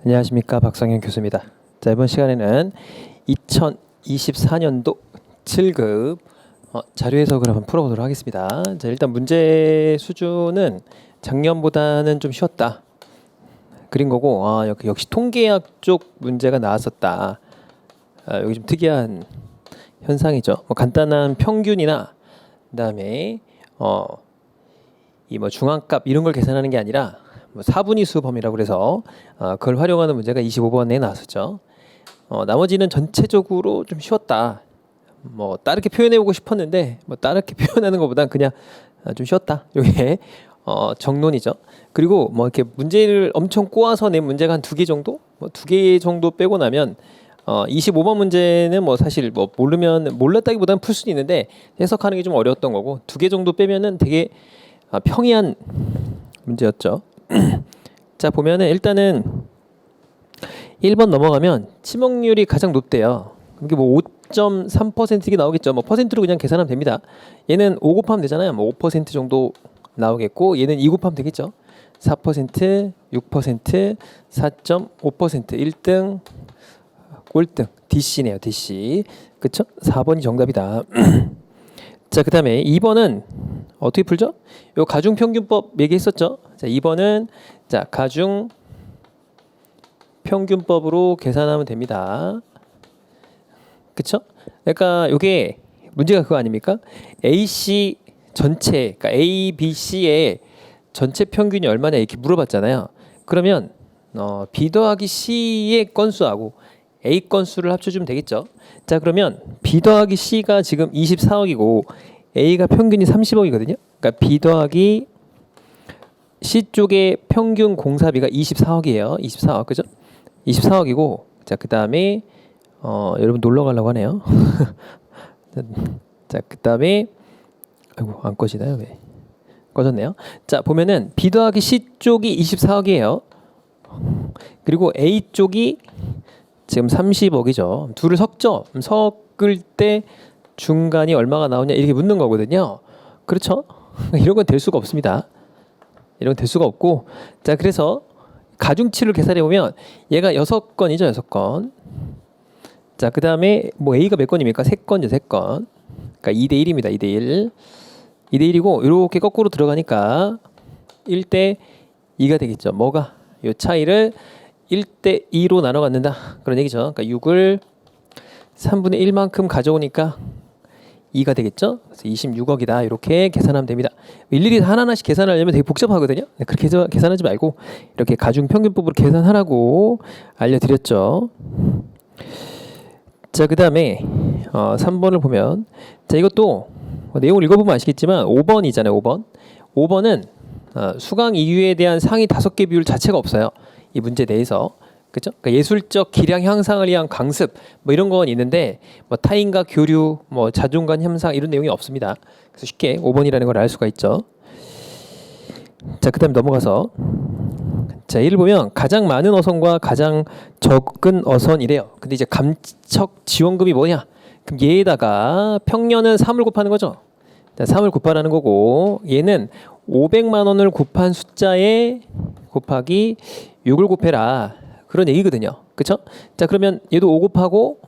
안녕하십니까, 박성현 교수입니다. 자, 이번 시간에는 2024년도 7급 자료 해석을 한번 풀어보도록 하겠습니다. 자, 일단 문제 수준은 작년보다는 좀 쉬웠다 그린 거고, 역시 통계학 쪽 문제가 나왔었다. 여기 좀 특이한 현상이죠. 뭐 간단한 평균이나 그다음에 이 뭐 중앙값 이런 걸 계산하는 게 아니라 뭐 사분위수 범위라고 그래서 그걸 활용하는 문제가 25번에 나왔었죠. 나머지는 전체적으로 좀 쉬웠다. 뭐 다르게 표현해보고 싶었는데 뭐 다르게 표현하는 것보단 그냥 좀 쉬웠다. 이게 정론이죠. 그리고 뭐 이렇게 문제를 엄청 꼬아서 낸 문제가 한 2개 정도, 뭐 2개 정도 빼고 나면 25번 문제는 뭐 사실 뭐 몰랐다기보다는 풀 수는 있는데 해석하는 게 좀 어려웠던 거고, 2개 정도 빼면은 되게 평이한 문제였죠. 자, 보면은 일단은 1번 넘어가면 치먹률이 가장 높대요. 이게 뭐 5.3% 나오겠죠. 뭐 퍼센트로 그냥 계산하면 됩니다. 얘는 5 곱하면 되잖아요. 뭐 5% 정도 나오겠고, 얘는 2 곱하면 되겠죠. 4%, 6%, 4.5%, 1등, 꼴등, DC네요. DC. 그쵸? 4번이 정답이다. 자, 그 다음에 2번은 어떻게 풀죠? 요 가중평균법 얘기했었죠. 자, 2번은 자, 가중평균법으로 계산하면 됩니다. 그쵸? 그러니까 요게 문제가 그거 아닙니까? AC 전체, 그러니까 A, B, C의 전체 평균이 얼마냐 이렇게 물어봤잖아요. 그러면 B 더하기 C의 건수하고 A 건수를 합쳐주면 되겠죠. 자, 그러면 B 더하기 C가 지금 24억이고 A가 평균이 30억이거든요. 그러니까 B 더하기 C 쪽의 평균 공사비가 24억이에요. 24억, 그죠? 24억이고, 자, 그 다음에 여러분 놀러 가려고 하네요. 자, 그 다음에 아이고, 안 꺼지나요? 왜? 꺼졌네요. 자, 보면은 B 더하기 C 쪽이 24억이에요. 그리고 A 쪽이 지금 30억이죠. 둘을 섞죠. 섞을 때 중간이 얼마가 나오냐 이렇게 묻는 거거든요. 그렇죠? 이런 건 될 수가 없습니다. 이런 건 될 수가 없고, 자, 그래서 가중치를 계산해 보면 얘가 6건이죠. 6건. 자, 그 다음에 뭐 A가 몇 건입니까? 3건이죠. 3건. 그러니까 2대1입니다. 2대1. 2대1이고 이렇게 거꾸로 들어가니까 1대2가 되겠죠. 뭐가? 이 차이를 1대2로 나눠 갖는다. 그런 얘기죠. 그러니까 6을 3분의 1만큼 가져오니까 2가 되겠죠. 그래서 26억이다. 이렇게 계산하면 됩니다. 일일이 하나하나씩 계산하려면 되게 복잡하거든요. 그렇게 해서 계산하지 말고 이렇게 가중평균법으로 계산하라고 알려드렸죠. 자, 그 다음에 3번을 보면, 자, 이것도 내용을 읽어보면 아시겠지만 5번이잖아요. 5번. 5번은 수강 이유에 대한 상위 5개 비율 자체가 없어요. 이 문제 내에서. 그죠? 그러니까 예술적 기량 향상을 위한 강습 뭐 이런 건 있는데 뭐 타인과 교류, 뭐 자존감 향상 이런 내용이 없습니다. 그래서 쉽게 5번이라는 걸 알 수가 있죠. 자, 그다음에 넘어가서 자, 예를 보면 가장 많은 어선과 가장 적은 어선이래요. 근데 이제 감척 지원금이 뭐냐? 그럼 얘에다가 평년은 3을 곱하는 거죠. 자, 3을 곱하라는 거고, 얘는 500만 원을 곱한 숫자에 곱하기 6을 곱해라. 그런 얘기거든요. 그쵸? 자, 그러면 얘도 5 곱하고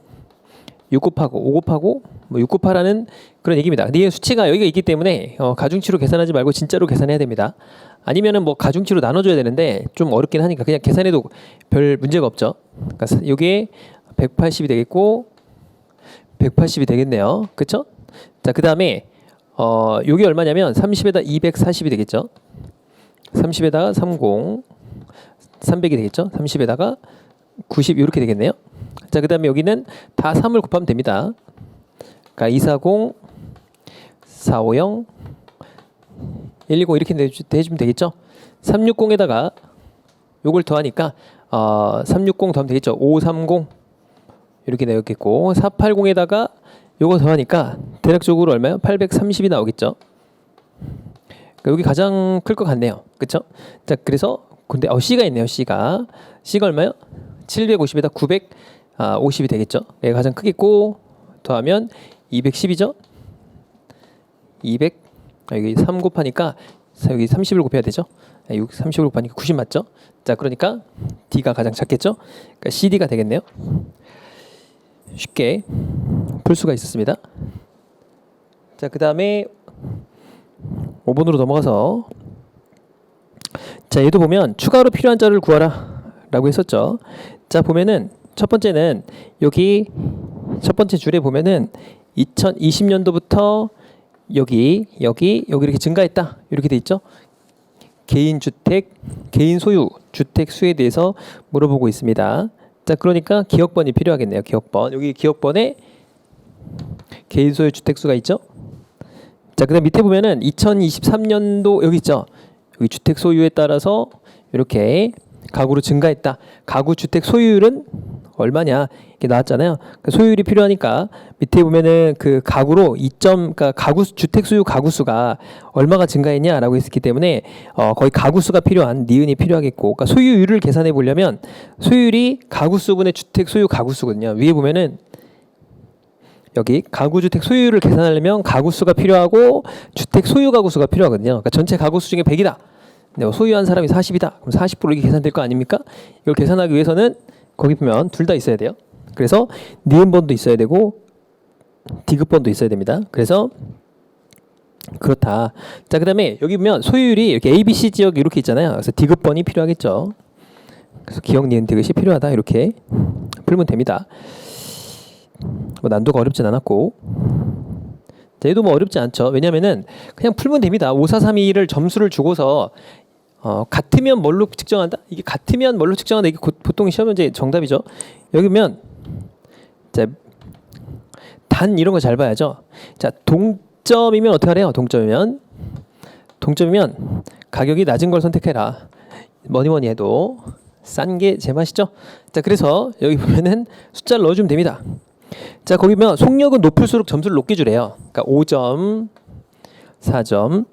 6 곱하고 5 곱하고 뭐 6 곱하라는 그런 얘기입니다. 근데 이 수치가 여기가 있기 때문에 가중치로 계산하지 말고 진짜로 계산해야 됩니다. 아니면은 뭐 가중치로 나눠줘야 되는데 좀 어렵긴 하니까 그냥 계산해도 별 문제가 없죠. 그러니까 이게 180이 되겠고 180이 되겠네요. 그쵸? 자, 그 다음에 요게 얼마냐면 30에다 240이 되겠죠. 30에다가 30 300이 되겠죠. 30에다가 90 이렇게 되겠네요. 자, 그 다음에 여기는 다 3을 곱하면 됩니다. 그러니까 240, 450, 120 이렇게 내주면 되겠죠. 360에다가 요걸 더하니까 360 더하면 되겠죠. 530 이렇게 되겠고, 480에다가 요거 더하니까 대략적으로 얼마요? 830이 나오겠죠. 그러니까 여기 가장 클 것 같네요. 그렇죠? 자, 그래서 근데 C가 있네요. C가 얼마요? 750에다 950이 되겠죠. 얘가 가장 크겠고, 더하면 210이죠. 200 여기 3 곱하니까 여기 30을 곱해야 되죠. 6, 30으로 곱하니까 90 맞죠? 자, 그러니까 D가 가장 작겠죠? 그러니까 CD가 되겠네요. 쉽게 풀 수가 있었습니다. 자, 그 다음에 5번으로 넘어가서 자, 얘도 보면 추가로 필요한 자를 구하라 라고 했었죠. 자, 보면은 첫 번째는 여기 첫 번째 줄에 보면은 2020년도부터 여기 이렇게 증가했다 이렇게 돼 있죠. 개인 주택, 개인 소유 주택 수에 대해서 물어보고 있습니다. 자, 그러니까 기억번이 필요하겠네요. 기억번. 여기 기억번에 개인 소유 주택 수가 있죠. 자, 그다음 밑에 보면은 2023년도 여기 있죠. 여기 주택 소유에 따라서 이렇게 가구로 증가했다. 가구 주택 소유율은 얼마냐 이렇게 나왔잖아요. 그 소유율이 필요하니까 밑에 보면은 그 가구로 그러니까 가구 주택 소유 가구 수가 얼마가 증가했냐라고 했기 때문에 거의 가구 수가 필요한 니은이 필요하겠고, 그러니까 소유율을 계산해 보려면 소유율이 가구 수분의 주택 소유 가구 수거든요. 위에 보면은 여기 가구 주택 소유율을 계산하려면 가구 수가 필요하고 주택 소유 가구 수가 필요하거든요. 그러니까 전체 가구 수 중에 100이다. 소유한 사람이 40이다. 그럼 40% 이게 계산될 거 아닙니까? 이걸 계산하기 위해서는 거기 보면 둘 다 있어야 돼요. 그래서 니은번도 있어야 되고 디귿번도 있어야 됩니다. 그래서 그렇다. 자, 그다음에 여기 보면 소유율이 이렇게 A, B, C 지역 이렇게 있잖아요. 그래서 디귿번이 필요하겠죠. 그래서 기억, 니은, 디귿이 필요하다. 이렇게 풀면 됩니다. 뭐 난도가 어렵진 않았고, 자, 얘도 뭐 어렵지 않죠. 왜냐면은 그냥 풀면 됩니다. 5, 4, 3, 2를 점수를 주고서 같으면 뭘로 측정한다? 이게 같으면 뭘로 측정한다? 이게 보통 시험 문제 정답이죠. 여기 보면 자, 단 이런 거 잘 봐야죠. 자, 동점이면 어떻게 하래요? 동점이면 가격이 낮은 걸 선택해라. 뭐니 해도 싼 게 제맛이죠. 자, 그래서 여기 보면은 숫자를 넣어주면 됩니다. 자, 거기 보면 속력은 높을수록 점수를 높게 주래요. 그러니까 5점, 4점,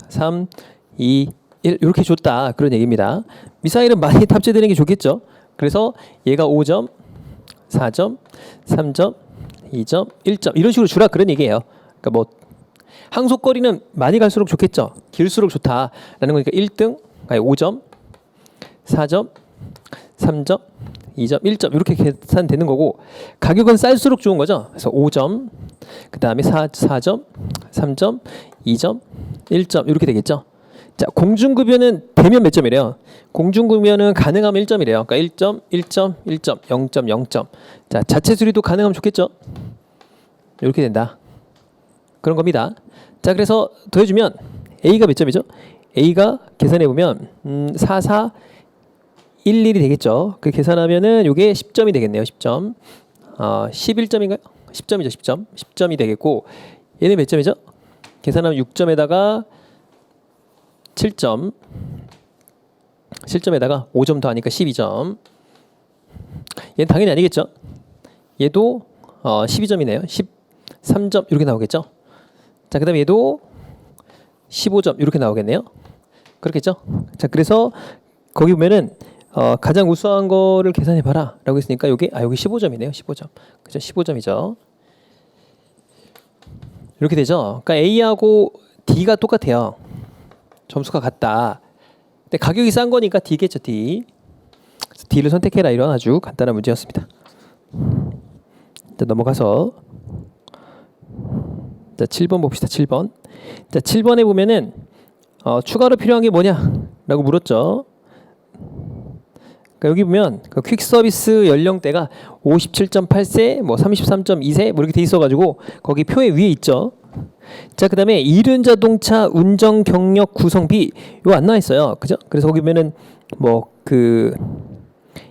3, 2, 1 이렇게 줬다 그런 얘기입니다. 미사일은 많이 탑재되는 게 좋겠죠. 그래서 얘가 5점, 4점, 3점, 2점, 1점 이런 식으로 주라 그런 얘기예요. 그러니까 뭐 항속거리는 많이 갈수록 좋겠죠. 길수록 좋다라는 거니까 1등, 5점, 4점, 3점, 2점, 1점 이렇게 계산되는 거고, 가격은 쌀수록 좋은 거죠. 그래서 5점, 그 다음에 4점, 3점, 2점, 1점 이렇게 되겠죠. 자, 공중급여는 되면 몇 점이래요? 공중급여는 가능하면 1점이래요. 그러니까 1점, 1점, 1점, 0점, 0점. 자, 자체 수리도 가능하면 좋겠죠. 이렇게 된다. 그런 겁니다. 자, 그래서 더해주면 A가 몇 점이죠? A가 계산해보면 4, 4, 1, 1이 되겠죠. 그 계산하면은 이게 10점이 되겠네요. 10점. 11점인가요? 10점이죠. 10점. 10점이 되겠고, 얘는 몇 점이죠? 계산하면 6점에다가 7점. 7점에다가 5점 더하니까 12점. 얘는 당연히 아니겠죠. 얘도 12점이네요. 13점 이렇게 나오겠죠. 자, 그 다음에 얘도 15점 이렇게 나오겠네요. 그렇겠죠. 자, 그래서 거기 보면은 가장 우수한 거를 계산해봐라 라고 했으니까 여기 15점이네요. 15점. 그죠? 15점이죠. 이렇게 되죠. 그러니까 A하고 D가 똑같아요. 점수가 같다. 근데 가격이 싼 거니까 D겠죠. D. 그래서 D를 선택해라 이런 아주 간단한 문제였습니다. 자, 넘어가서 자, 7번 봅시다. 7번. 자, 7번에 보면은 추가로 필요한 게 뭐냐 라고 물었죠. 그러니까 여기 보면 그 퀵 서비스 연령대가 57.8세, 뭐 33.2세 뭐 이렇게 돼 있어가지고 거기 표에 위에 있죠. 자, 그다음에 이륜 자동차 운전 경력 구성비 이거 안 나와 있어요. 그죠? 그래서 거기 보면은 뭐 그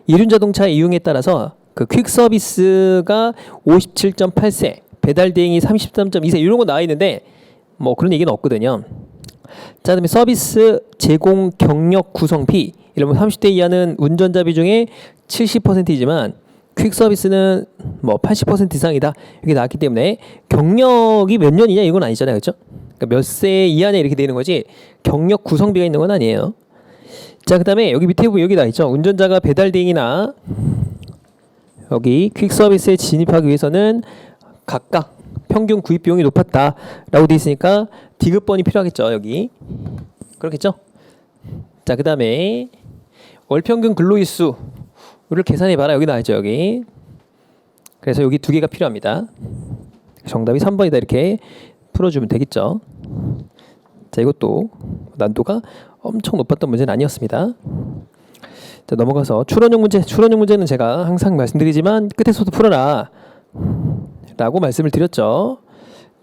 이륜 자동차 이용에 따라서 그 퀵 서비스가 57.8세, 배달 대행이 33.2세 이런 거 나와 있는데 뭐 그런 얘기는 없거든요. 자, 그다음에 서비스 제공 경력 구성비 이러면 30대 이하는 운전자 비중의 70%이지만 퀵 서비스는 뭐 80% 이상이다 이렇게 나왔기 때문에 경력이 몇 년이냐 이건 아니잖아요. 그렇죠? 그러니까 몇 세 이하냐 이렇게 되는 거지 경력 구성비가 있는 건 아니에요. 자, 그다음에 여기 밑에 보면 여기 나와 있죠. 운전자가 배달 대행이나 여기 퀵 서비스에 진입하기 위해서는 각각 평균 구입 비용이 높았다라고 돼 있으니까 디귿번이 필요하겠죠. 여기 그렇겠죠. 자, 그 다음에 월평균 근로일수를 계산해봐라. 여기 나와있죠, 여기. 그래서 여기 두 개가 필요합니다. 정답이 3번이다. 이렇게 풀어주면 되겠죠. 자, 이것도 난도가 엄청 높았던 문제는 아니었습니다. 자, 넘어가서 추론형 문제. 추론형 문제는 제가 항상 말씀드리지만 끝에서도 풀어라 라고 말씀을 드렸죠.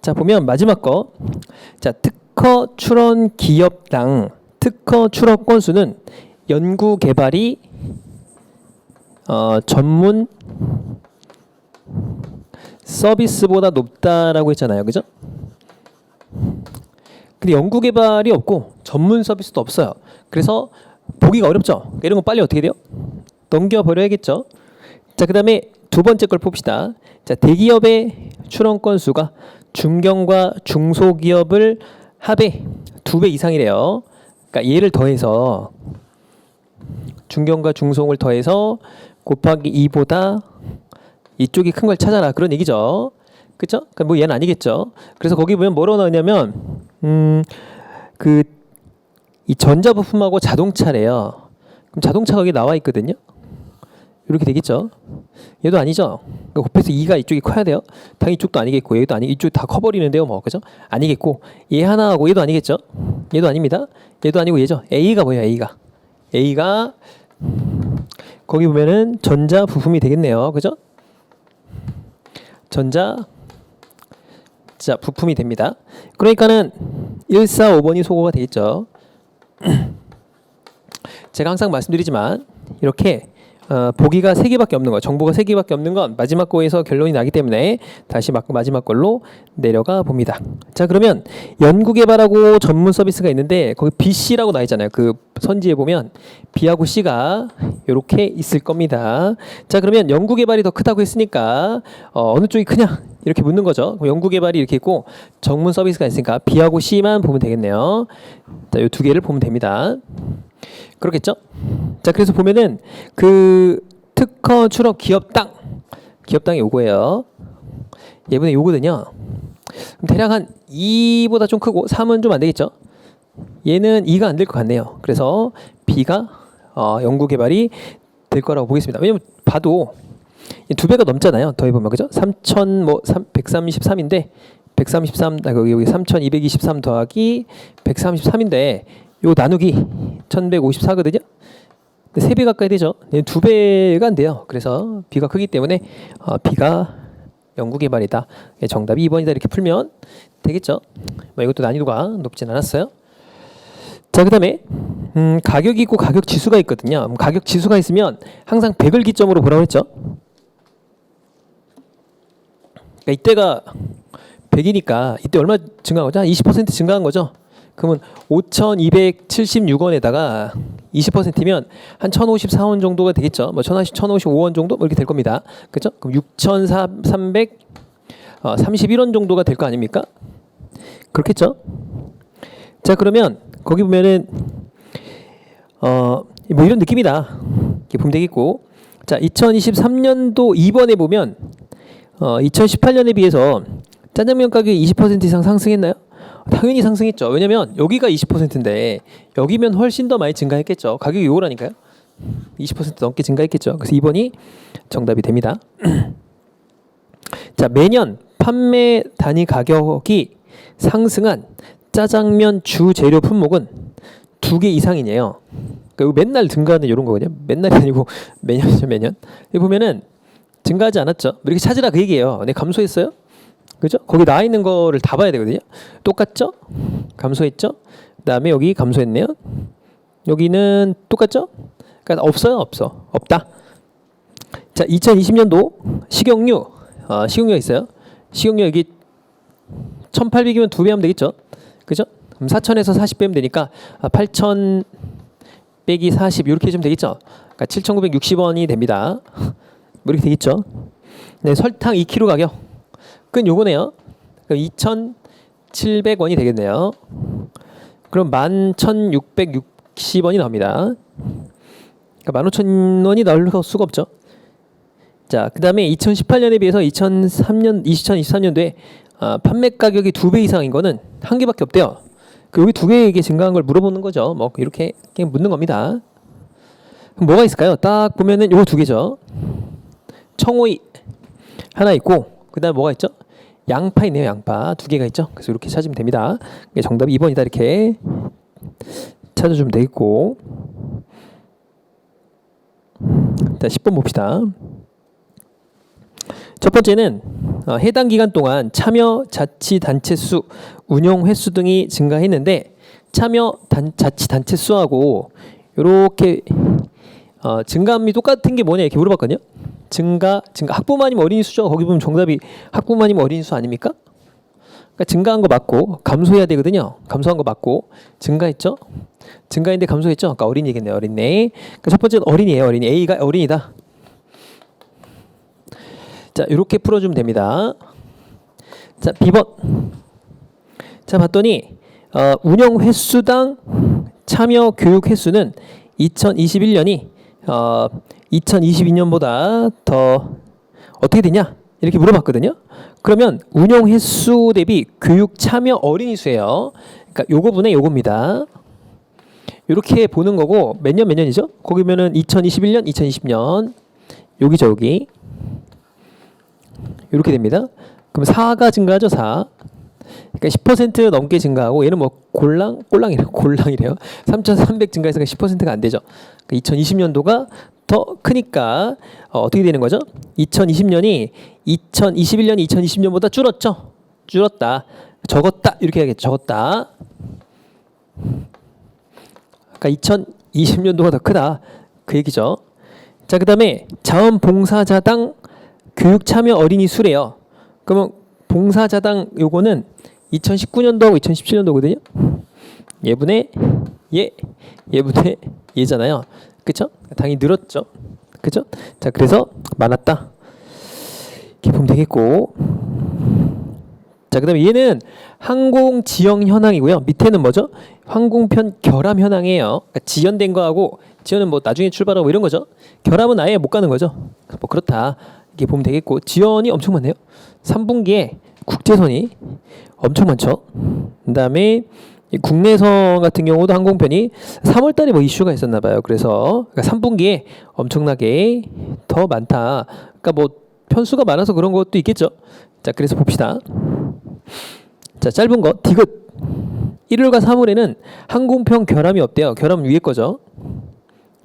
자, 보면 마지막 거. 자, 특허 출원 기업당 특허 출원 건수는 연구 개발이 전문 서비스보다 높다라고 했잖아요. 그죠? 근데 연구 개발이 없고 전문 서비스도 없어요. 그래서 보기가 어렵죠. 이런 거 빨리 어떻게 돼요? 넘겨버려야겠죠. 자, 그 다음에 두 번째 걸 봅시다. 자, 대기업의 출원 건수가 중견과 중소기업을 합해 2배 이상이래요. 그러니까 얘를 더해서 중견과 중소를 더해서 곱하기 2보다 이쪽이 큰 걸 찾아라. 그런 얘기죠. 그쵸? 그러니까 뭐 얘는 아니겠죠. 그래서 거기 보면 뭐로 나오냐면 이 전자부품하고 자동차래요. 그럼 자동차가 여기 나와 있거든요. 이렇게 되겠죠. 얘도 아니죠. 그러니까 곱해서 2가 이쪽이 커야 돼요. 당연히 이쪽도 아니겠고 얘도 아니 이쪽 다 커버리는데요. 뭐 그죠? 아니겠고 얘 하나하고 얘도 아니겠죠. 얘도 아닙니다. 얘도 아니고 얘죠. A가 뭐예요? A가 거기 보면은 전자 부품이 되겠네요. 그죠? 전자 자 부품이 됩니다. 그러니까는 1, 4, 5번이 소거가 되겠죠. 제가 항상 말씀드리지만 이렇게 보기가 3개밖에 없는 거, 정보가 3개밖에 없는 건 마지막 거에서 결론이 나기 때문에 다시 마지막 걸로 내려가 봅니다. 자, 그러면 연구개발하고 전문 서비스가 있는데 거기 B, C라고 나와 있잖아요. 그 선지에 보면 B하고 C가 이렇게 있을 겁니다. 자, 그러면 연구개발이 더 크다고 했으니까 어느 쪽이 크냐 이렇게 묻는 거죠. 그럼 연구개발이 이렇게 있고 전문 서비스가 있으니까 B하고 C만 보면 되겠네요. 자, 이 두 개를 보면 됩니다. 그렇겠죠? 자, 그래서 보면은 그 특허 출원 기업당이 요거예요. 얘분의 요거든요. 그럼 대략 한 2보다 좀 크고 3은 좀 안 되겠죠? 얘는 2가 안 될 것 같네요. 그래서 B가 연구 개발이 될 거라고 보겠습니다. 왜냐면 봐도 2배가 넘잖아요. 더해보면 그죠? 133인데 133 여기 3223 더하기 133인데 요 나누기 1154거든요. 3배 가까이 되죠. 2배가 안 돼요. 그래서 B가 크기 때문에 B가 연구개발이다. 정답이 2번이다. 이렇게 풀면 되겠죠. 뭐 이것도 난이도가 높진 않았어요. 자, 그 다음에 가격이 있고 가격 지수가 있거든요. 가격 지수가 있으면 항상 100을 기점으로 보라고 했죠. 그러니까 이때가 100이니까 이때 얼마 증가한 거죠? 20% 증가한 거죠. 그러면 5,276원에다가 20%면 한 1,054원 정도가 되겠죠. 뭐 1,055원 정도 뭐 이렇게 될 겁니다. 그렇죠? 그럼 6,331원 정도가 될 거 아닙니까? 그렇겠죠? 자, 그러면 거기 보면은 뭐 이런 느낌이다. 이렇게 보면 되겠고. 자, 2023년도 2번에 보면 2018년에 비해서 짜장면 가격이 20% 이상 상승했나요? 당연히 상승했죠. 왜냐면 여기가 20%인데 여기면 훨씬 더 많이 증가했겠죠. 가격이 요거라니까요. 20% 넘게 증가했겠죠. 그래서 2번이 정답이 됩니다. 자, 매년 판매 단위 가격이 상승한 짜장면 주 재료 품목은 2개 이상이네요. 그러니까 맨날 증가하는 이런 거거든요. 맨날이 아니고 매년이죠, 매년. 여기 보면은 증가하지 않았죠. 이렇게 찾으라 그 얘기예요. 네, 감소했어요? 그죠? 거기 나와 있는 거를 다 봐야 되거든요. 똑같죠? 감소했죠? 그다음에 여기 감소했네요. 여기는 똑같죠? 그러니까 없어요, 없다. 자, 2020년도 식용유가 있어요. 식용유 여기 1,800이면 2배 하면 되겠죠? 그죠? 그럼 4,000에서 40 빼면 되니까 8,000 빼기 40 이렇게 해주면 되겠죠? 그러니까 7,960원이 됩니다. 뭐 이렇게 되겠죠? 네, 설탕 2kg 가격. 그건 요거네요. 2,700원이 되겠네요. 그럼 11,660원이 나옵니다. 그러니까 15,000원이 나올 수가 없죠. 자, 그 다음에 2018년에 비해서 2023년도에 판매 가격이 2배 이상인 거는 한 개밖에 없대요. 여기 두 개에게 증가한 걸 물어보는 거죠. 뭐 이렇게 그냥 묻는 겁니다. 그럼 뭐가 있을까요? 딱 보면은 요 두 개죠. 청오이 하나 있고 그다음 뭐가 있죠? 양파 있네요. 양파 두 개가 있죠. 그래서 이렇게 찾으면 됩니다. 정답이 2번이다 이렇게 찾아주면 되겠고, 자 10번 봅시다. 첫 번째는 해당 기간 동안 참여 자치단체 수, 운영 횟수 등이 증가했는데 참여 자치단체 수하고 이렇게 증가함이 똑같은 게 뭐냐 이렇게 물어봤거든요. 증가 학부모님 어린이 수죠. 거기 보면 정답이 학부모님 어린이 수 아닙니까? 그러니까 증가한 거 맞고 감소해야 되거든요. 감소한 거 맞고 증가했죠. 증가인데 감소했죠. 아까 어린이겠네요. 어린이. 그러니까 첫 번째는 어린이에요. 어린이. A가 어린이다. 자, 이렇게 풀어주면 됩니다. 자, B번. 자, 봤더니 운영 횟수당 참여 교육 횟수는 2021년이 2022년보다 더 어떻게 되냐? 이렇게 물어봤거든요. 그러면 운영 횟수 대비 교육 참여 어린이 수예요. 그러니까 요거 분의 요겁니다. 이렇게 보는 거고 몇 년이죠? 거기 보면은 2021년, 2020년 여기죠, 여기. 이렇게 됩니다. 그럼 4가 증가하죠, 4. 그러니까 10% 넘게 증가하고 얘는 뭐 골랑이래요. 3,300 증가해서 10%가 안 되죠. 그러니까 2020년도가 더 크니까 어떻게 되는 거죠? 2020년이 2021년이 2020년보다 줄었죠. 줄었다. 적었다. 이렇게 해야겠죠. 적었다. 그러니까 2020년도가 더 크다. 그 얘기죠. 자, 그다음에 자원봉사자당 교육 참여 어린이 수래요. 그러면 봉사자당 요거는 2019년도하고 2017년도거든요. 얘분의 얘, 얘분의 얘잖아요. 그쵸? 당연히 늘었죠. 그쵸? 자, 그래서 많았다. 이렇게 보면 되겠고. 자, 그 다음에 얘는 항공 지연 현황이고요. 밑에는 뭐죠? 항공편 결함 현황이에요. 그러니까 지연된 거하고 지연은 뭐 나중에 출발하고 이런 거죠. 결함은 아예 못 가는 거죠. 뭐 그렇다. 이렇게 보면 되겠고. 지연이 엄청 많네요. 3분기에 국제선이 엄청 많죠. 그 다음에 국내선 같은 경우도 항공편이 3월 달에 뭐 이슈가 있었나 봐요. 그래서 3분기에 엄청나게 더 많다. 그러니까 뭐 편수가 많아서 그런 것도 있겠죠. 자, 그래서 봅시다. 자, 짧은 거 디귿 1월과 3월에는 항공편 결함이 없대요. 결함 위에 거죠.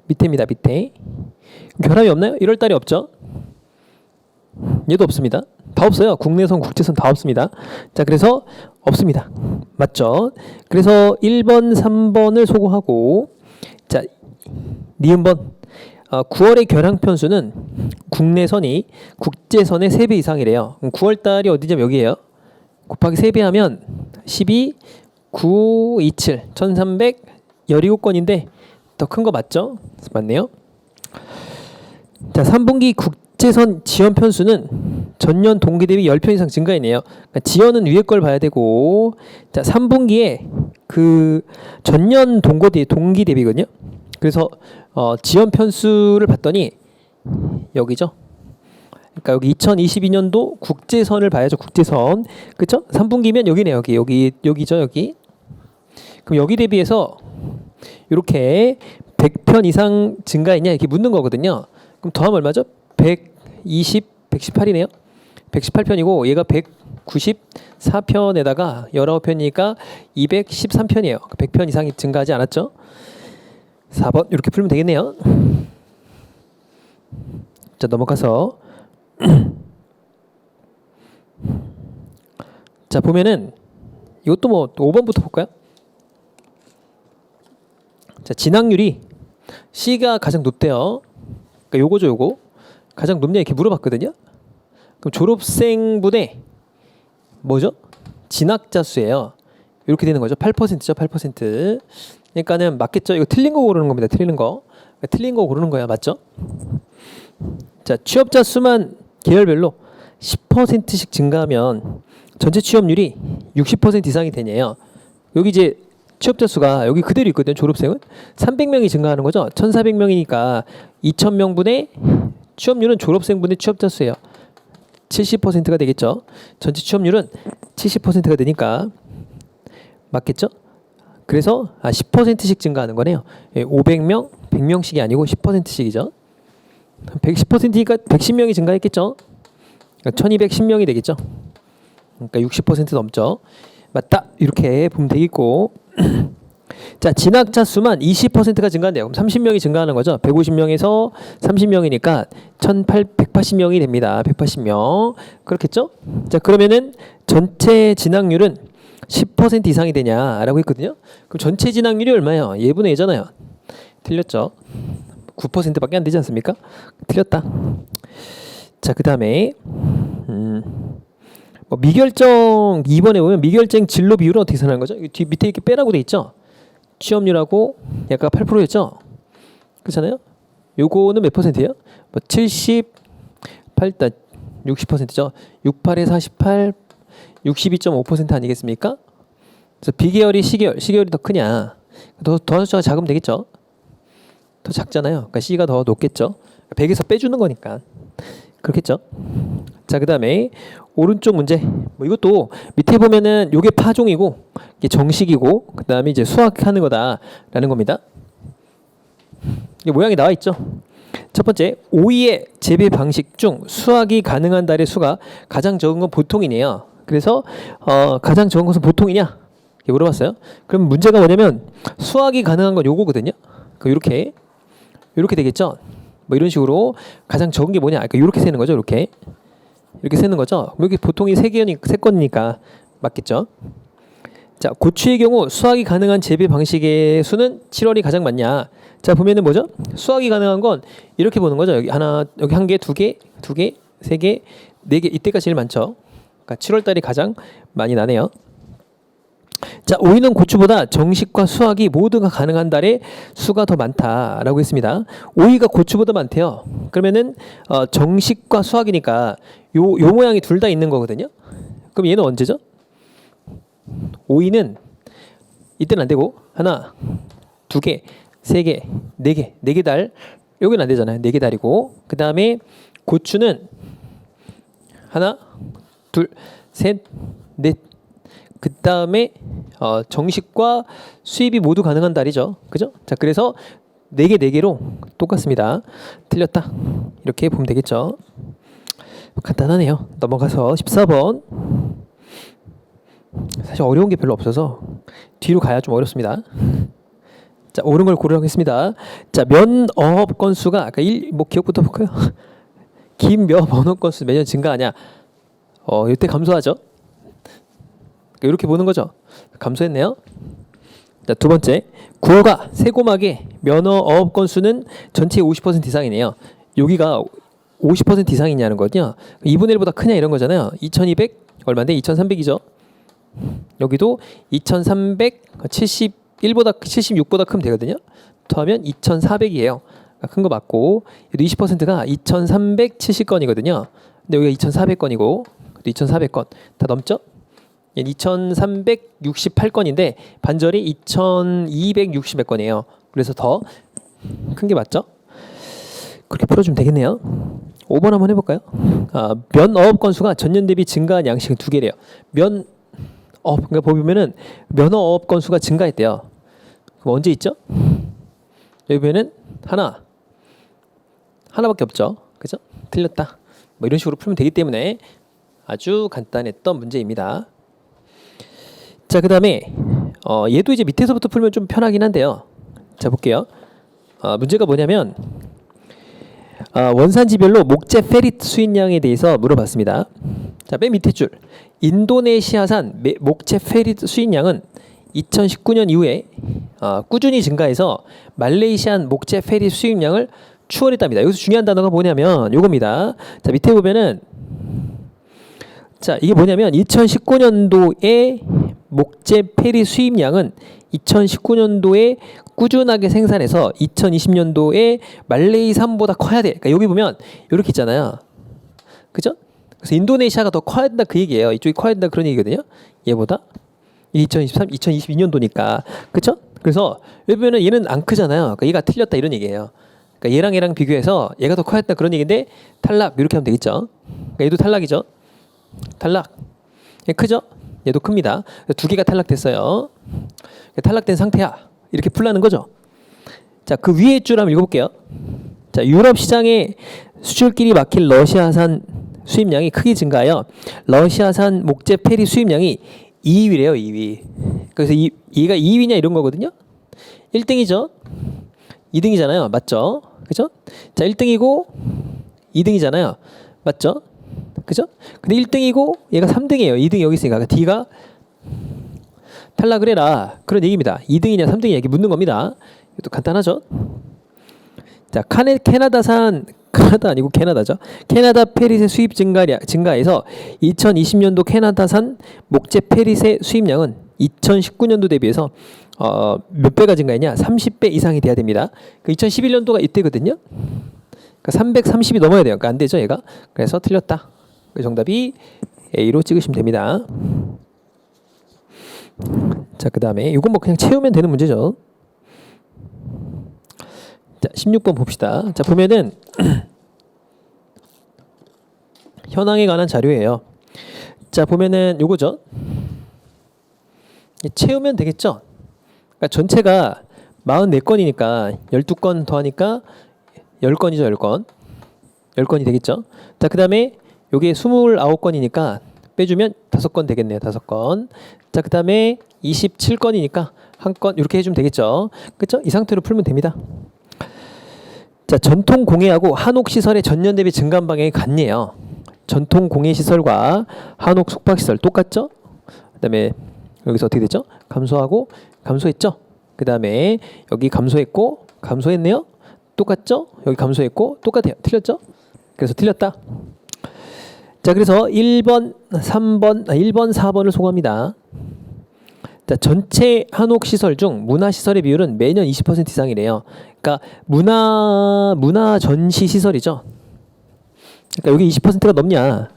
밑에입니다. 밑에. 결함이 없나요? 1월 달에 없죠. 얘도 없습니다. 다 없어요. 국내선, 국제선 다 없습니다. 자, 그래서 없습니다. 맞죠? 그래서 1번, 3번을 소거하고, 자, 니은번 9월의 결항 편수는 국내선이 국제선의 3배 이상이래요. 9월 달이 어디냐면 여기에요. 곱하기 3배 하면 12, 9, 27, 1317건인데 더 큰 거 맞죠? 맞네요. 자, 3분기 국제선 지연 편수는 전년 동기 대비 10편 이상 증가했네요. 그러니까 지연은 위에 걸 봐야 되고, 자, 3분기에 그 전년 동기 대비거든요. 그래서 지연 편수를 봤더니 여기죠. 그러니까 여기 2022년도 국제선을 봐야죠. 국제선. 그렇죠? 3분기면 여기네요. 여기죠. 여기. 그럼 여기 대비해서 이렇게 100편 이상 증가했냐 이렇게 묻는 거거든요. 그럼 더하면 얼마죠? 118이네요. 118편이고 얘가 194편에다가 19편이니까 213편이에요. 100편 이상이 증가하지 않았죠? 4번 이렇게 풀면 되겠네요. 자, 넘어가서 자, 보면은 이것도 뭐 5번부터 볼까요? 자, 진학률이 C가 가장 높대요. 그러니까 요거죠, 요거. 가장 높냐 이렇게 물어봤거든요. 그럼 졸업생분의 뭐죠? 진학자 수예요. 이렇게 되는 거죠. 8%죠, 8%. 그러니까는 맞겠죠. 이거 틀린 거 고르는 겁니다. 틀린 거. 그러니까 틀린 거 고르는 거야, 맞죠? 자, 취업자 수만 계열별로 10%씩 증가하면 전체 취업률이 60% 이상이 되네요. 여기 이제 취업자 수가 여기 그대로 있거든요. 졸업생은 300명이 증가하는 거죠. 1,400명이니까 2,000명분의 취업률은 졸업생분의 취업자 수예요. 70%가 되겠죠. 전체 취업률은 70%가 되니까 맞겠죠? 그래서 10%씩 증가하는 거네요. 500명, 100명씩이 아니고 10%씩이죠. 110%니까 110명이 증가했겠죠. 그러니까 1210명이 되겠죠. 그러니까 60% 넘죠. 맞다. 이렇게 보면 되겠고. 자, 진학자 수만 20%가 증가한대요. 그럼 30명이 증가하는 거죠. 150명에서 30명이니까 180명이 됩니다. 180명. 그렇겠죠? 자, 그러면은 전체 진학률은 10% 이상이 되냐라고 했거든요. 그럼 전체 진학률이 얼마예요? 예분의 예잖아요. 틀렸죠? 9%밖에 안 되지 않습니까? 틀렸다. 자, 그 다음에 미결정 2번에 보면 미결정 진로 비율은 어떻게 생각하는 거죠? 뒤 밑에 이렇게 빼라고 돼 있죠? 취업률하고 약간 8%였죠? 그렇잖아요? 요거는 몇 %예요? 78, 60%죠? 68에 48, 62.5% 아니겠습니까? 그래서 비계열이 시계열이 더 크냐? 더 숫자가 작으면 되겠죠? 더 작잖아요. 그러니까 C가 더 높겠죠? 100에서 빼주는 거니까. 그렇겠죠? 자, 그 다음에 오른쪽 문제. 이것도 밑에 보면은 요게 파종이고 이게 정식이고 그 다음에 이제 수학하는 거다라는 겁니다. 이게 모양이 나와 있죠. 첫 번째, 오이의 재배 방식 중 수확이 가능한 달의 수가 가장 적은 건 보통이네요. 그래서 가장 적은 것은 보통이냐? 이렇게 물어봤어요. 그럼 문제가 뭐냐면 수확이 가능한 건 요거거든요. 이렇게 되겠죠. 이런 식으로 가장 적은 게 뭐냐? 그러니까 이렇게 세는 거죠. 이렇게 세는 거죠. 여기 보통이 3건이니까 맞겠죠. 자, 고추의 경우 수확이 가능한 재배 방식의 수는 7월이 가장 많냐? 자, 보면은 뭐죠? 수확이 가능한 건 이렇게 보는 거죠. 여기 하나, 여기 한 개, 두 개, 세 개, 네 개, 이때가 제일 많죠. 그러니까 7월 달이 가장 많이 나네요. 자, 오이는 고추보다 정식과 수확이 모두가 가능한 달의 수가 더 많다라고 했습니다. 오이가 고추보다 많대요. 그러면은 정식과 수확이니까 요 모양이 둘 다 있는 거거든요. 그럼 얘는 언제죠? 오이는 이때는 안 되고 하나, 두 개, 세 개, 네 개 달. 여기는 안 되잖아요. 4개 달이고. 그 다음에 고추는 하나, 둘, 셋, 넷. 그 다음에 정식과 수입이 모두 가능한 달이죠. 그죠? 자, 그래서 4개로 똑같습니다. 틀렸다. 이렇게 보면 되겠죠. 간단하네요. 넘어가서 14번. 사실 어려운 게 별로 없어서 뒤로 가야 좀 어렵습니다. 자, 옳은 걸 고르라고 했습니다. 자, 면어업 건수가 아까 기억부터 볼까요? 김몇 언어 건수 매년 증가하냐? 이때 감소하죠. 이렇게 보는 거죠. 감소했네요. 자, 두 번째, 구어가 세고막의 면어어업 건수는 전체의 50% 이상이네요. 여기가 50% 이상이냐는 거거든요. 2분의 1보다 크냐 이런 거잖아요. 2200 얼마인데 2300이죠. 여기도 2371보다 76보다 크면 되거든요. 더하면 2400이에요. 큰 거 맞고, 20%가 2370건이거든요. 근데 여기가 2400건이고 2400건 다 넘죠? 2368건인데 반절이 2260몇 건이에요. 그래서 더 큰 게 맞죠? 그렇게 풀어주면 되겠네요. 5번 한번 해볼까요? 면어업 건수가 전년 대비 증가한 양식은 2개래요. 그러니까 보면은 면어업 건수가 증가했대요. 그럼 언제 있죠? 여기 보면은 하나밖에 없죠. 그죠? 틀렸다. 이런 식으로 풀면 되기 때문에 아주 간단했던 문제입니다. 자, 그 다음에 얘도 이제 밑에서부터 풀면 좀 편하긴 한데요. 자, 볼게요. 문제가 뭐냐면 원산지별로 목재 페릿 수입량에 대해서 물어봤습니다. 자, 맨 밑에 줄 인도네시아산 목재 페릿 수입량은 2019년 이후에 꾸준히 증가해서 말레이시안 목재 페릿 수입량을 추월했답니다. 여기서 중요한 단어가 뭐냐면 요겁니다. 자, 밑에 보면은 자, 이게 뭐냐면 2019년도에 목재 페릿 수입량은 2019년도에 꾸준하게 생산해서 2020년도에 말레이산보다 커야 돼. 그러니까 여기 보면 이렇게 있잖아요. 그죠? 그래서 인도네시아가 더 커야 된다 그 얘기예요. 이쪽이 커야 된다 그런 얘기거든요. 얘보다 2022년도니까. 그렇죠? 그래서 여기 보면 얘는 안 크잖아요. 그러니까 얘가 틀렸다 이런 얘기예요. 그러니까 얘랑 비교해서 얘가 더 커야 된다 그런 얘기인데 탈락 이렇게 하면 되겠죠. 그러니까 얘도 탈락이죠. 탈락. 얘 크죠? 얘도 큽니다. 두 개가 탈락됐어요. 탈락된 상태야. 이렇게 풀라는 거죠. 자, 그 위에 줄 한번 읽어볼게요. 자, 유럽 시장에 수출길이 막힌 러시아산 수입량이 크게 증가하여 러시아산 목재 페리 수입량이 2위래요. 2위. 그래서 얘가 2위냐 이런 거거든요. 1등이죠. 2등이잖아요. 맞죠? 그죠? 자, 1등이고 2등이잖아요. 맞죠? 그죠? 근데 1등이고 얘가 3등이에요. 2등이 여기 있으니까 D가 탈락을 해라. 그런 얘기입니다. 2등이냐 3등이냐 이렇게 묻는 겁니다. 이것도 간단하죠? 자, 캐나다 아니고 캐나다죠. 캐나다 페릿의 수입 증가에서 2020년도 캐나다산 목재 페릿의 수입량은 2019년도 대비해서 몇 배가 증가했냐? 30배 이상이 돼야 됩니다. 그 2011년도가 이때거든요. 그러니까 330이 넘어야 돼요. 그러니까 안 되죠, 얘가. 그래서 틀렸다. 그 정답이 A로 찍으시면 됩니다. 자, 그 다음에 이건 뭐 그냥 채우면 되는 문제죠. 자, 16번 봅시다. 자, 보면은 현황에 관한 자료예요. 자, 보면은 요거죠. 채우면 되겠죠. 그러니까 전체가 44건이니까 12건 더하니까 10건이죠. 10건. 10건이 되겠죠. 자, 그 다음에 요게 29건이니까 빼주면 5건 되겠네요. 5건. 자, 그 다음에 27건이니까 한 건 이렇게 해주면 되겠죠. 그렇죠? 이 상태로 풀면 됩니다. 자, 전통 공예하고 한옥 시설의 전년 대비 증감 방향이 같네요. 전통 공예 시설과 한옥 숙박 시설 똑같죠? 그다음에 여기서 어떻게 됐죠? 감소하고 감소했죠? 그다음에 여기 감소했고 감소했네요. 똑같죠? 여기 감소했고 똑같아요. 틀렸죠? 그래서 틀렸다. 자, 그래서 1번, 4번을 소거합니다. 자, 전체 한옥 시설 중 문화 시설의 비율은 매년 20% 이상이래요. 그러니까 문화 전시 시설이죠. 그러니까 여기 20%가 넘냐?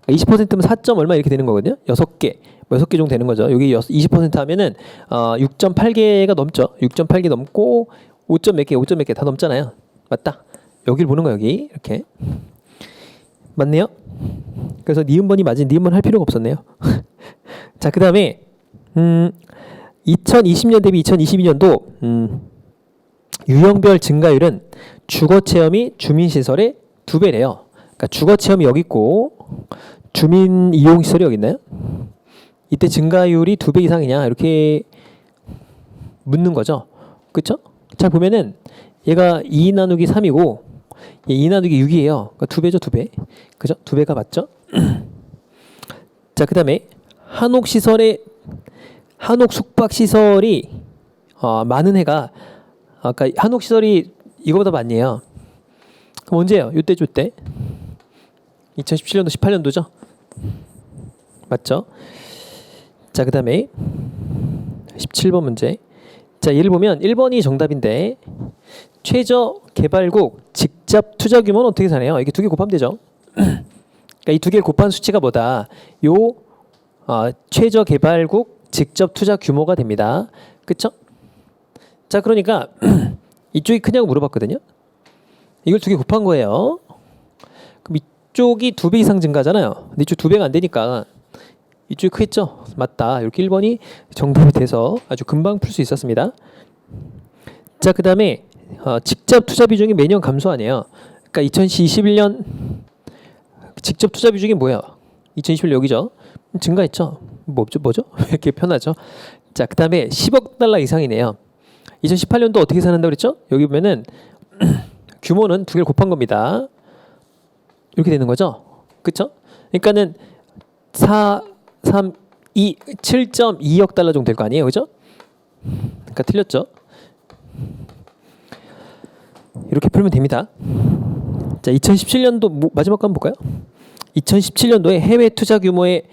20%면 4점 얼마 이렇게 되는 거거든요. 6개, 뭐 6개 정도 되는 거죠. 여기 20% 하면은 6.8개가 넘죠. 6.8개 넘고 5점 몇 개 다 넘잖아요. 맞다. 여기를 보는 거야, 여기. 이렇게. 맞네요. 그래서 니은번이 맞은 니은번 할 필요가 없었네요. 자, 그 다음에 2020년 대비 2022년도 유형별 증가율은 주거체험이 주민시설의 2배래요. 그러니까 주거체험이 여기 있고 주민 이용시설이 여기 있나요? 이때 증가율이 2배 이상이냐 이렇게 묻는 거죠. 그렇죠? 자, 보면은 얘가 2 나누기 3이고 얘 2 나누기 6이에요. 그러니까 2배죠, 2배. 그죠? 2배가 맞죠? 자, 그 다음에 한옥 숙박 시설이 많은 해가 아까 한옥 시설이 이거보다 많네요. 그럼 언제예요? 이때죠, 이때. 2017년도, 18년도죠. 맞죠? 자, 그 다음에 17번 문제. 자, 얘를 보면 1번이 정답인데 최저 개발국 직접 투자 규모는 어떻게 사네요? 이게 두 개 곱하면 되죠. 그러니까 이 두 개 곱한 수치가 뭐다? 요 최저 개발국 직접 투자 규모가 됩니다. 그쵸? 자, 그러니까 이쪽이 크냐고 물어봤거든요. 이걸 두 개 곱한 거예요. 그럼 이쪽이 2배 이상 증가잖아요. 근데 이쪽 2배가 안 되니까 이쪽이 크겠죠? 맞다. 이렇게 1번이 정답이 돼서 아주 금방 풀 수 있었습니다. 자, 그 다음에 직접 투자 비중이 매년 감소하네요. 그러니까 2021년 직접 투자 비중이 뭐야? 2021년 여기죠? 증가했죠? 뭐죠? 이렇게 편하죠? 자, 그 다음에 10억 달러 이상이네요. 2018년도 어떻게 사는다고 그랬죠? 여기 보면은 규모는 두 개를 곱한 겁니다. 이렇게 되는 거죠? 그쵸? 그러니까는 7.2억 달러 정도 될 거 아니에요? 그죠? 그러니까 틀렸죠? 이렇게 풀면 됩니다. 자, 2017년도 마지막 거 한번 볼까요? 2017년도에 해외 투자 규모의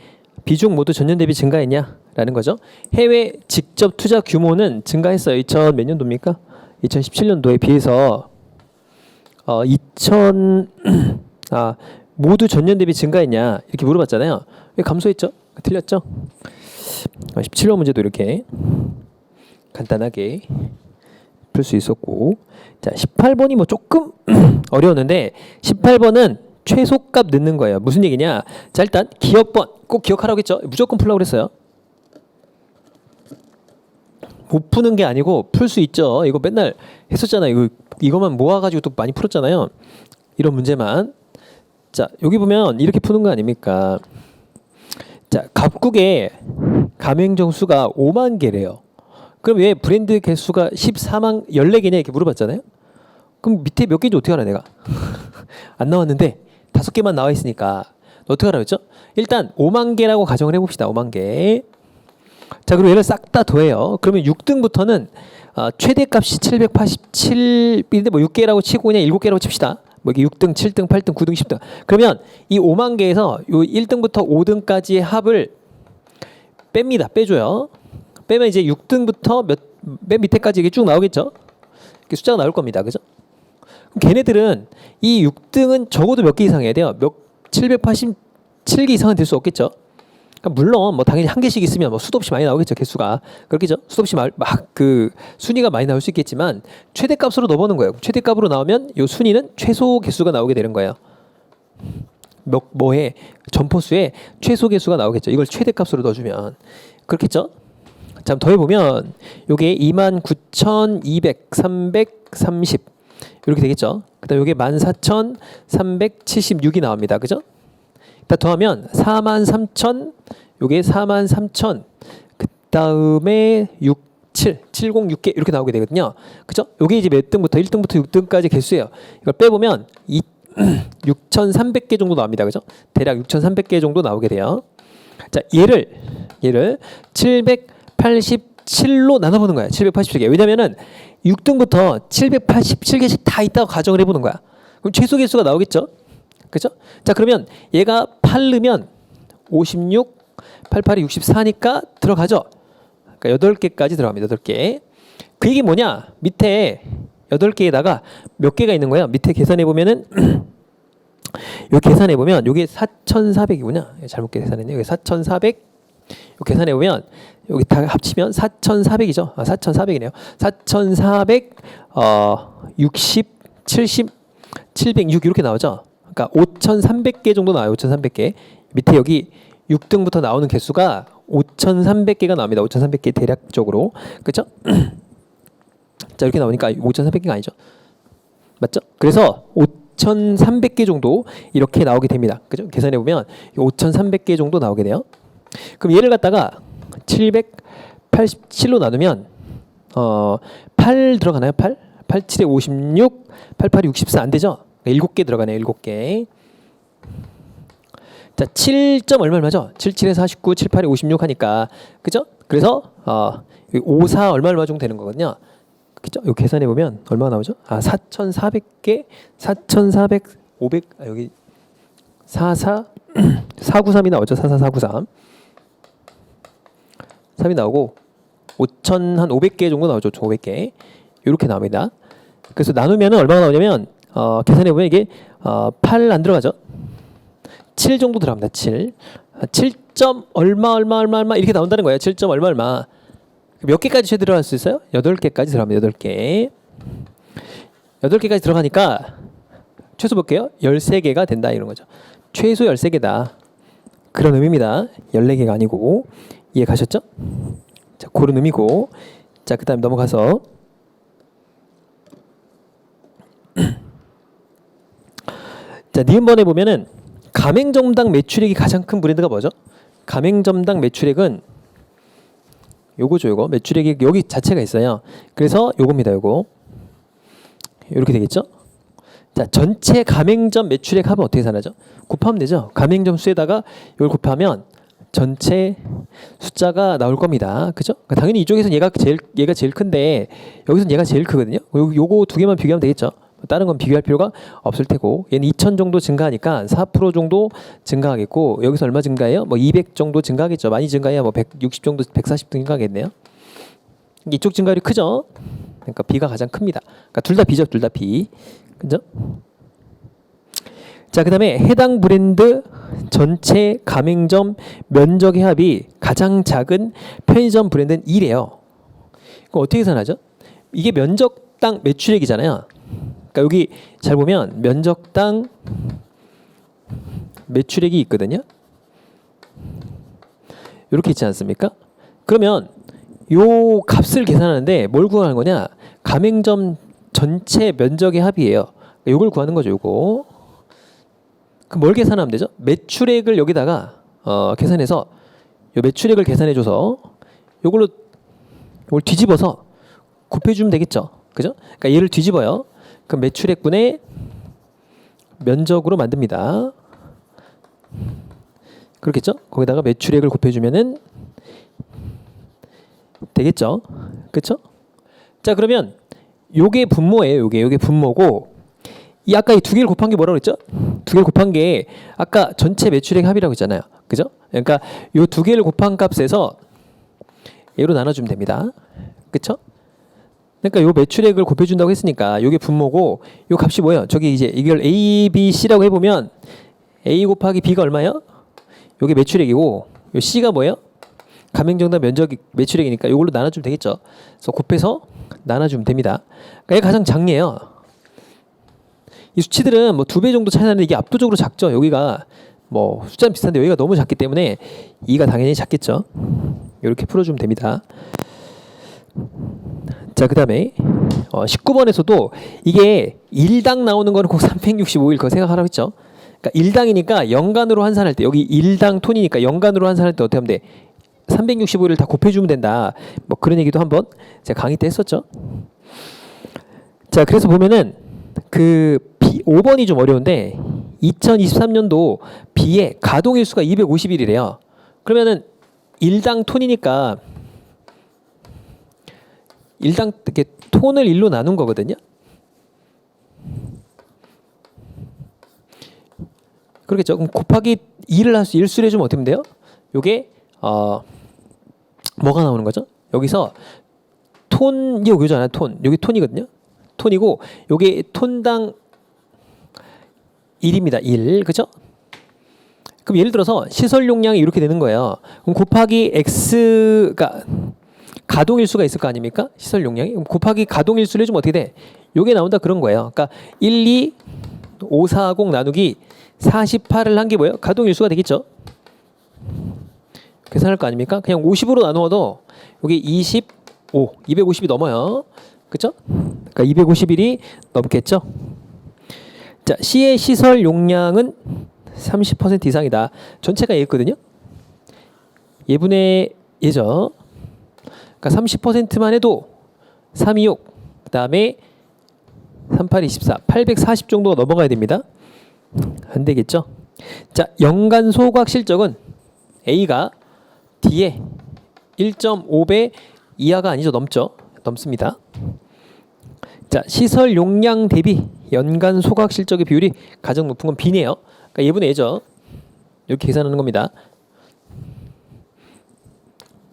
비중 모두 전년 대비 증가했냐라는 거죠. 해외 직접 투자 규모는 증가했어요. 2000 몇 년도입니까? 2017년도에 비해서 모두 전년 대비 증가했냐 이렇게 물어봤잖아요. 왜 감소했죠? 틀렸죠? 17번 문제도 이렇게 간단하게 풀 수 있었고, 자, 18번이 뭐 조금 어려웠는데 18번은 최소값 넣는 거예요. 무슨 얘기냐? 자, 일단 기억번 꼭 기억하라고 했죠. 무조건 풀라고 그랬어요. 못 푸는 게 아니고 풀 수 있죠. 이거 맨날 했었잖아요. 이거만 모아가지고 또 많이 풀었잖아요. 이런 문제만. 자, 여기 보면 이렇게 푸는 거 아닙니까? 자, 갑국의 가맹점 수가 5만 개래요. 그럼 왜 브랜드 개수가 14개냐 이렇게 물어봤잖아요. 그럼 밑에 몇 개인지 어떻게 알아 내가? 안 나왔는데 5개만 나와 있으니까 어떻게 알아 그랬죠? 일단 5만 개라고 가정을 해봅시다. 5만 개. 자, 그리고 얘를 싹 다 더해요. 그러면 6등부터는 최대값이 787인데 뭐 6개라고 치고 그냥 7개라고 칩시다. 뭐 이게 6등, 7등, 8등, 9등, 10등. 그러면 이 5만 개에서 요 1등부터 5등까지의 합을 뺍니다. 빼줘요. 빼면 이제 6등부터 맨 밑에까지 이게 쭉 나오겠죠. 이렇게 숫자가 나올 겁니다. 그죠? 그럼 걔네들은 이 6등은 적어도 몇 개 이상 해야 돼요. 787개 이상은 될 수 없겠죠. 그러니까 물론 뭐 당연히 한 개씩 있으면 뭐 수도 없이 많이 나오겠죠. 개수가. 그렇겠죠. 수도 없이 막 그 순위가 많이 나올 수 있겠지만 최대값으로 넣어보는 거예요. 최대값으로 나오면 요 순위는 최소 개수가 나오게 되는 거예요. 뭐에 점포수에 최소 개수가 나오겠죠. 이걸 최대값으로 넣어주면 그렇겠죠. 자, 더해보면 요게 29,200, 330 이렇게 되겠죠. 그 다음에 요게 14,376이 나옵니다. 그죠? 일단 더하면 43,000 요게 43,000 그 다음에 706개 이렇게 나오게 되거든요. 그죠? 요게 이제 몇 등부터 1등부터 6등까지 개수예요. 이걸 빼보면 6,300개 정도 나옵니다. 그죠? 대략 6,300개 정도 나오게 돼요. 자, 얘를 787로 나눠보는 거야. 787개. 왜냐면은 6등부터 787개씩 다 있다고 가정을 해보는 거야. 그럼 최소 개수가 나오겠죠? 그죠? 자, 그러면 얘가 8 넣으면 56, 88이 64니까 들어가죠? 그러니까 8개까지 들어갑니다. 8개. 그 얘기 뭐냐? 밑에 8개에다가 몇 개가 있는 거예요? 밑에 계산해보면은 요 계산해보면 요게 4,400이구나. 잘못 계산했네. 여기 4,400 요 계산해보면 여기 다 합치면 4,400이죠. 4,400이네요. 4,400 60, 70, 706 이렇게 나오죠. 그러니까 5,300개 정도 나와요. 5,300개. 밑에 여기 6등부터 나오는 개수가 5,300개가 나옵니다. 5,300개 대략적으로. 그렇죠? 자, 이렇게 나오니까 5,300개가 아니죠. 맞죠? 그래서 5,300개 정도 이렇게 나오게 됩니다. 그죠? 계산해 보면 5,300개 정도 나오게 돼요. 그럼 얘를 갖다가 787로 나누면 8 들어가나요? 8? 8, 7에 56, 88이 64 안 되죠? 7개 들어가네요. 7개. 자, 7점 얼마죠? 77에 49, 78에 56 하니까. 그죠? 그래서 54 얼마 정도 되는 거거든요. 그죠? 이거 계산해 보면 얼마가 나오죠? 4,400개, 4,400, 500 여기 493이 나오죠. 44493. 3이 나오고 5,500개 정도 나오죠. 500개. 이렇게 나옵니다. 그래서 나누면 얼마가 나오냐면 계산해 보면 이게 8 안 들어가죠. 7 정도 들어갑니다. 7. 7점 얼마 이렇게 나온다는 거예요. 7점 얼마. 몇 개까지 최대 들어갈 수 있어요? 8개까지 들어갑니다. 8개. 8개까지 들어가니까 최소 볼게요. 13개가 된다 이런 거죠. 최소 13개다. 그런 의미입니다. 14개가 아니고. 이해 가셨죠? 자, 그런 의미고. 자, 그다음 넘어가서 자, 니은번에 보면은 가맹점당 매출액이 가장 큰 브랜드가 뭐죠? 가맹점당 매출액은 요거죠. 요거 매출액이 여기 자체가 있어요. 그래서 요겁니다. 요거 이렇게 되겠죠? 자, 전체 가맹점 매출액 합은 어떻게 계산하죠? 곱하면 되죠. 가맹점 수에다가 이걸 곱하면 전체 숫자가 나올 겁니다. 그죠? 그러니까 당연히 이쪽에서는 얘가 제일 큰데 여기서는 얘가 제일 크거든요. 요거 두 개만 비교하면 되겠죠. 다른 건 비교할 필요가 없을 테고 얘는 2,000 정도 증가하니까 4% 정도 증가하겠고 여기서 얼마 증가해요? 뭐 200 정도 증가하겠죠. 많이 증가해야 뭐 160 정도 140 증가하겠네요. 이쪽 증가율이 크죠. 그러니까 B가 가장 큽니다. 그러니까 둘 다 B죠. 둘 다 B. 그죠? 자, 그 다음에 해당 브랜드 전체 가맹점 면적의 합이 가장 작은 편의점 브랜드는 1이에요. 그럼 어떻게 계산하죠? 이게 면적당 매출액이잖아요. 그러니까 여기 잘 보면 면적당 매출액이 있거든요. 이렇게 있지 않습니까? 그러면 요 값을 계산하는데 뭘 구하는 거냐? 가맹점 전체 면적의 합이에요. 요걸 구하는 거죠. 요거. 그럼 뭘 계산하면 되죠? 매출액을 여기다가 계산해서 요 매출액을 계산해줘서 요걸로 이걸 뒤집어서 곱해주면 되겠죠. 그죠? 그러니까 얘를 뒤집어요. 그럼 매출액분의 면적으로 만듭니다. 그렇겠죠? 거기다가 매출액을 곱해주면은 되겠죠? 그렇죠? 자, 그러면 요게 분모예요. 요게 분모고, 이 아까 이 두 개를 곱한 게 뭐라고 그랬죠? 두 개를 곱한 게 아까 전체 매출액 합이라고 했잖아요. 그죠? 그러니까 요 두 개를 곱한 값에서 얘로 나눠주면 됩니다. 그렇죠? 그러니까 요 매출액을 곱해준다고 했으니까 요게 분모고, 요 값이 뭐예요? 저기 이제 이걸 A, B, C라고 해보면 A 곱하기 B가 얼마예요? 요게 매출액이고, 요 C가 뭐예요? 가맹점당 면적이 매출액이니까 요걸로 나눠주면 되겠죠. 그래서 곱해서 나눠주면 됩니다. 그러니까 얘가 가장 작네요. 이 수치들은 뭐 2배 정도 차이 나는데 이게 압도적으로 작죠. 여기가 뭐 숫자는 비슷한데 여기가 너무 작기 때문에 2가 당연히 작겠죠. 이렇게 풀어주면 됩니다. 자, 그 다음에 19번에서도 이게 1당 나오는 거는 꼭 365일 그거 생각하라고 했죠. 그러니까 1당이니까 연간으로 환산할 때, 여기 1당 톤이니까 연간으로 환산할 때 어떻게 하면 돼? 365일을 다 곱해주면 된다. 뭐 그런 얘기도 한번 제가 강의 때 했었죠. 자, 그래서 보면은 그 5번이 좀 어려운데 2023년도 B의 가동일수가 250일이래요. 그러면은 1당 톤이니까 1당 이렇게 톤을 1로 나눈 거거든요. 그렇겠죠. 그럼 곱하기 2를 할 수 1수를 해주면 어떻게 돼요? 요게 뭐가 나오는 거죠? 여기서 톤이 여기잖아요. 톤. 여기 톤이거든요. 톤이고 요게 톤당 1입니다. 1. 그죠? 그럼 예를 들어서 시설 용량이 이렇게 되는 거예요. 그럼 곱하기 X가 가동일수가 있을 거 아닙니까? 시설 용량이. 그럼 곱하기 가동일수를 해주면 어떻게 돼? 요게 나온다 그런 거예요. 그러니까 1, 2, 5, 4, 0 나누기 48을 한 게 뭐예요? 가동일수가 되겠죠? 계산할 거 아닙니까? 그냥 50으로 나누어도 여기 25, 250이 넘어요. 그쵸? 그러니까 251이 넘겠죠? 자, C의 시설 용량은 30% 이상이다. 전체가 얘거든요. 예분의 예죠. 그러니까 30%만 해도 326, 그 다음에 38, 24, 840 정도가 넘어가야 됩니다. 안 되겠죠? 자, 연간 소각 실적은 A가 D의 1.5배 이하가 아니죠. 넘습니다. 자, 시설 용량 대비 연간 소각 실적의 비율이 가장 높은 건 B네요. 그러니까 예분의 예죠. 이렇게 계산하는 겁니다.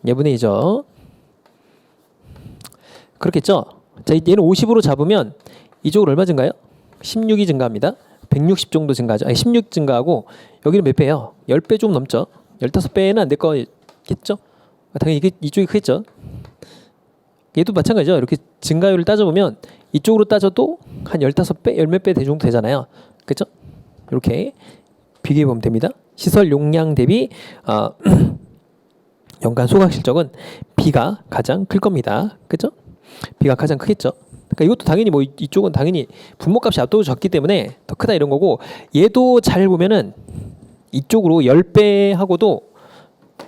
예분의 예죠. 그렇겠죠? 자, 얘는 50으로 잡으면 이쪽으로 얼마 증가요? 16이 증가합니다. 160 정도 증가하죠. 아니, 16 증가하고 여기는 몇 배예요? 10배 좀 넘죠. 15배는 안 될 거겠죠? 당연히 이쪽이 크겠죠. 얘도 마찬가지죠. 이렇게 증가율을 따져보면 이쪽으로 따져도 한 15배, 10몇 배 정도 되잖아요. 그렇죠? 이렇게 비교해보면 됩니다. 시설 용량 대비 연간 소각 실적은 B가 가장 클 겁니다. 그렇죠? B가 가장 크겠죠. 그러니까 이것도 당연히 뭐 이쪽은 당연히 분모값이 압도적으로 적기 때문에 더 크다 이런 거고, 얘도 잘 보면은 이쪽으로 10배 하고도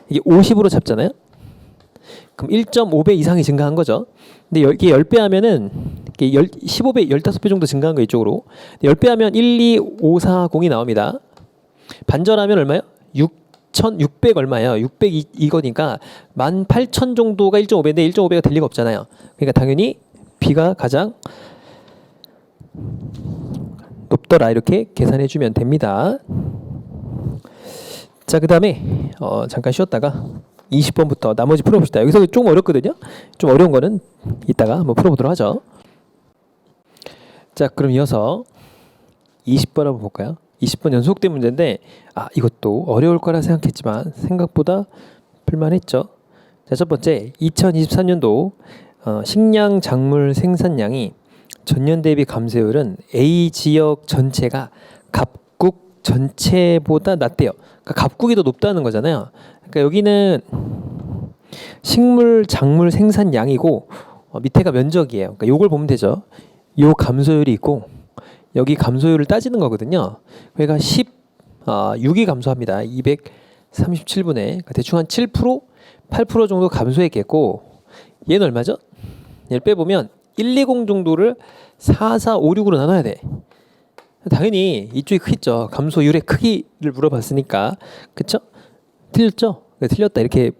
이게 50으로 잡잖아요. 그럼 1.5배 이상이 증가한 거죠. 근데 이게 10배 하면은 이게 15배, 15배 정도 증가한 거 이쪽으로. 10배 하면 1, 2, 5, 4, 0이 나옵니다. 반절하면 얼마예요? 600 얼마예요? 600 이거니까 18,000 정도가 1.5배인데 1.5배가 될 리가 없잖아요. 그러니까 당연히 B가 가장 높더라. 이렇게 계산해 주면 됩니다. 자, 그 다음에 잠깐 쉬었다가 20번부터 나머지 풀어봅시다. 여기서 좀 어렵거든요. 좀 어려운 거는 이따가 한번 풀어보도록 하죠. 자, 그럼 이어서 20번 한번 볼까요? 20번 연속된 문제인데 이것도 어려울 거라 생각했지만 생각보다 풀만했죠. 자, 첫 번째 2023년도 식량 작물 생산량이 전년 대비 감소율은 A 지역 전체가 각국 전체보다 낮대요. 그러니까 갑국이 더 높다는 거잖아요. 그러니까 여기는 식물 작물 생산량이고 밑에가 면적이에요. 그러니까 요걸 보면 되죠. 요 감소율이 있고 여기 감소율을 따지는 거거든요. 그러니까 6이 감소합니다. 237분에 그러니까 대충 한 7%, 8% 정도 감소했겠고 얘는 얼마죠? 얘를 빼보면 120 정도를 4, 4, 5, 6으로 나눠야 돼. 당연히 이쪽이 크겠죠. 감소율의 크기를 물어봤으니까. 그쵸? 틀렸죠? 네, 틀렸다. 이렇게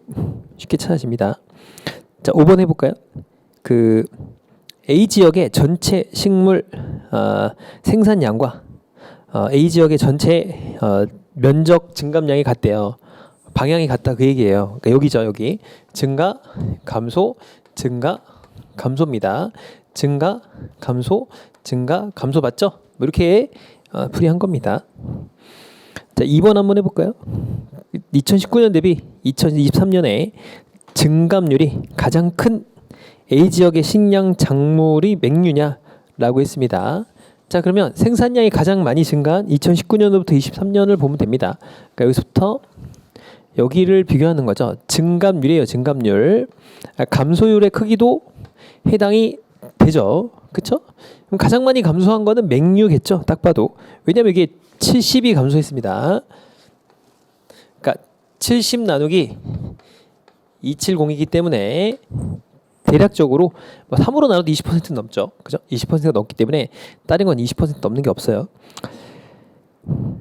쉽게 찾아집니다. 자, 5번 해볼까요? 그 A 지역의 전체 식물 생산량과 A 지역의 전체 면적 증감량이 같대요. 방향이 같다 그 얘기예요. 그러니까 여기죠, 여기 증가, 감소, 증가, 감소입니다. 증가, 감소, 증가, 감소 맞죠? 뭐 이렇게 풀이한 겁니다. 자, 2번 한번 해볼까요? 2019년 대비 2023년에 증감률이 가장 큰 A 지역의 식량 작물이 맹류냐라고 했습니다. 자, 그러면 생산량이 가장 많이 증가한 2019년부터 23년을 보면 됩니다. 그러니까 여기서부터 여기를 비교하는 거죠. 증감률이에요. 증감률. 감소율의 크기도 해당이 되죠. 그렇죠? 그럼 가장 많이 감소한 거는 맹류겠죠. 딱 봐도. 왜냐면 이게 70이 감소했습니다. 그러니까 70 나누기 270이기 때문에 대략적으로 3으로 나눠도 20% 넘죠. 그죠? 20%가 넘기 때문에 다른 건 20% 넘는 게 없어요.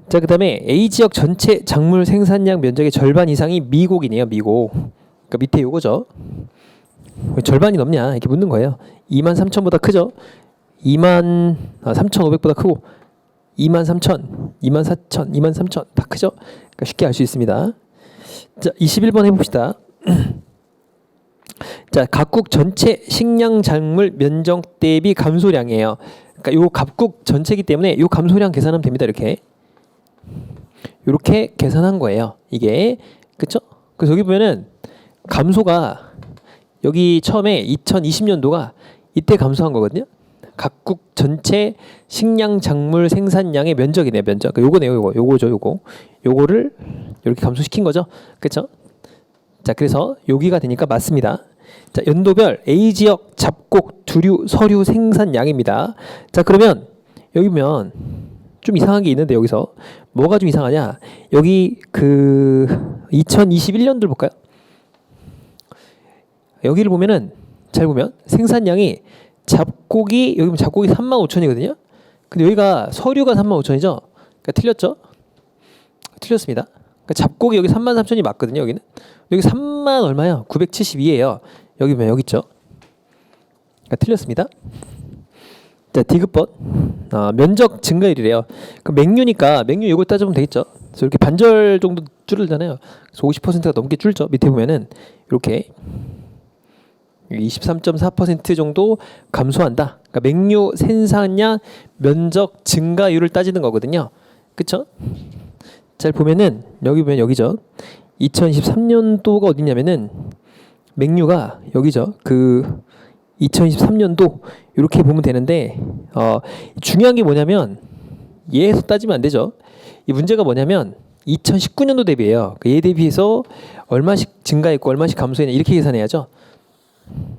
자, 그 다음에 A 지역 전체 작물 생산량 면적의 절반 이상이 미곡이네요. 미곡. 그러니까 밑에 요거죠. 왜 절반이 넘냐 이렇게 묻는 거예요. 23,000보다 크죠. 23,500보다 크고 23,000, 24,000, 23,000 다 크죠. 그러니까 쉽게 알 수 있습니다. 자, 21번 해봅시다. 자, 각국 전체 식량 작물 면적 대비 감소량이에요. 그러니까 요 각국 전체이기 때문에 요 감소량 계산하면 됩니다. 이렇게 계산한 거예요. 이게 그렇죠? 그래서 여기 보면은 감소가 여기 처음에 2020년도가 이때 감소한 거거든요. 각국 전체 식량 작물 생산량의 면적이네요. 면적. 요거네요. 요거죠. 요거를 이렇게 감소시킨 거죠. 그렇죠? 자, 그래서 여기가 되니까 맞습니다. 자, 연도별 A 지역 잡곡, 두류, 서류 생산량입니다. 자, 그러면 여기 보면 좀 이상한 게 있는데 여기서 뭐가 좀 이상하냐? 여기 그 2021년도를 볼까요? 여기를 보면은 잘 보면 생산량이 잡곡이 여기 보면 잡곡이 35,000이거든요. 근데 여기가 서류가 35,000이죠. 그러니까 틀렸죠? 틀렸습니다. 그러니까 잡곡이 여기 33,000이 맞거든요. 여기는 여기 3만 얼마요? 972예요. 여기 보면 여기 있죠. 그러니까 틀렸습니다. 자, 디귿번 면적 증가율이래요. 그 맹류니까 맹류 이걸 따져보면 되겠죠. 그래서 이렇게 반절 정도 줄잖아요. 그래서 50%가 넘게 줄죠. 밑에 보면은 이렇게 23.4% 정도 감소한다. 그러니까 맹류 생산량 면적 증가율을 따지는 거거든요. 그렇죠? 잘 보면은 여기 보면 여기죠. 2023년도가 어디냐면은 맹류가 여기죠. 그 2023년도 이렇게 보면 되는데 중요한 게 뭐냐면 얘에서 따지면 안 되죠. 이 문제가 뭐냐면 2019년도 대비예요. 얘 대비해서 얼마씩 증가했고 얼마씩 감소했냐 이렇게 계산해야죠.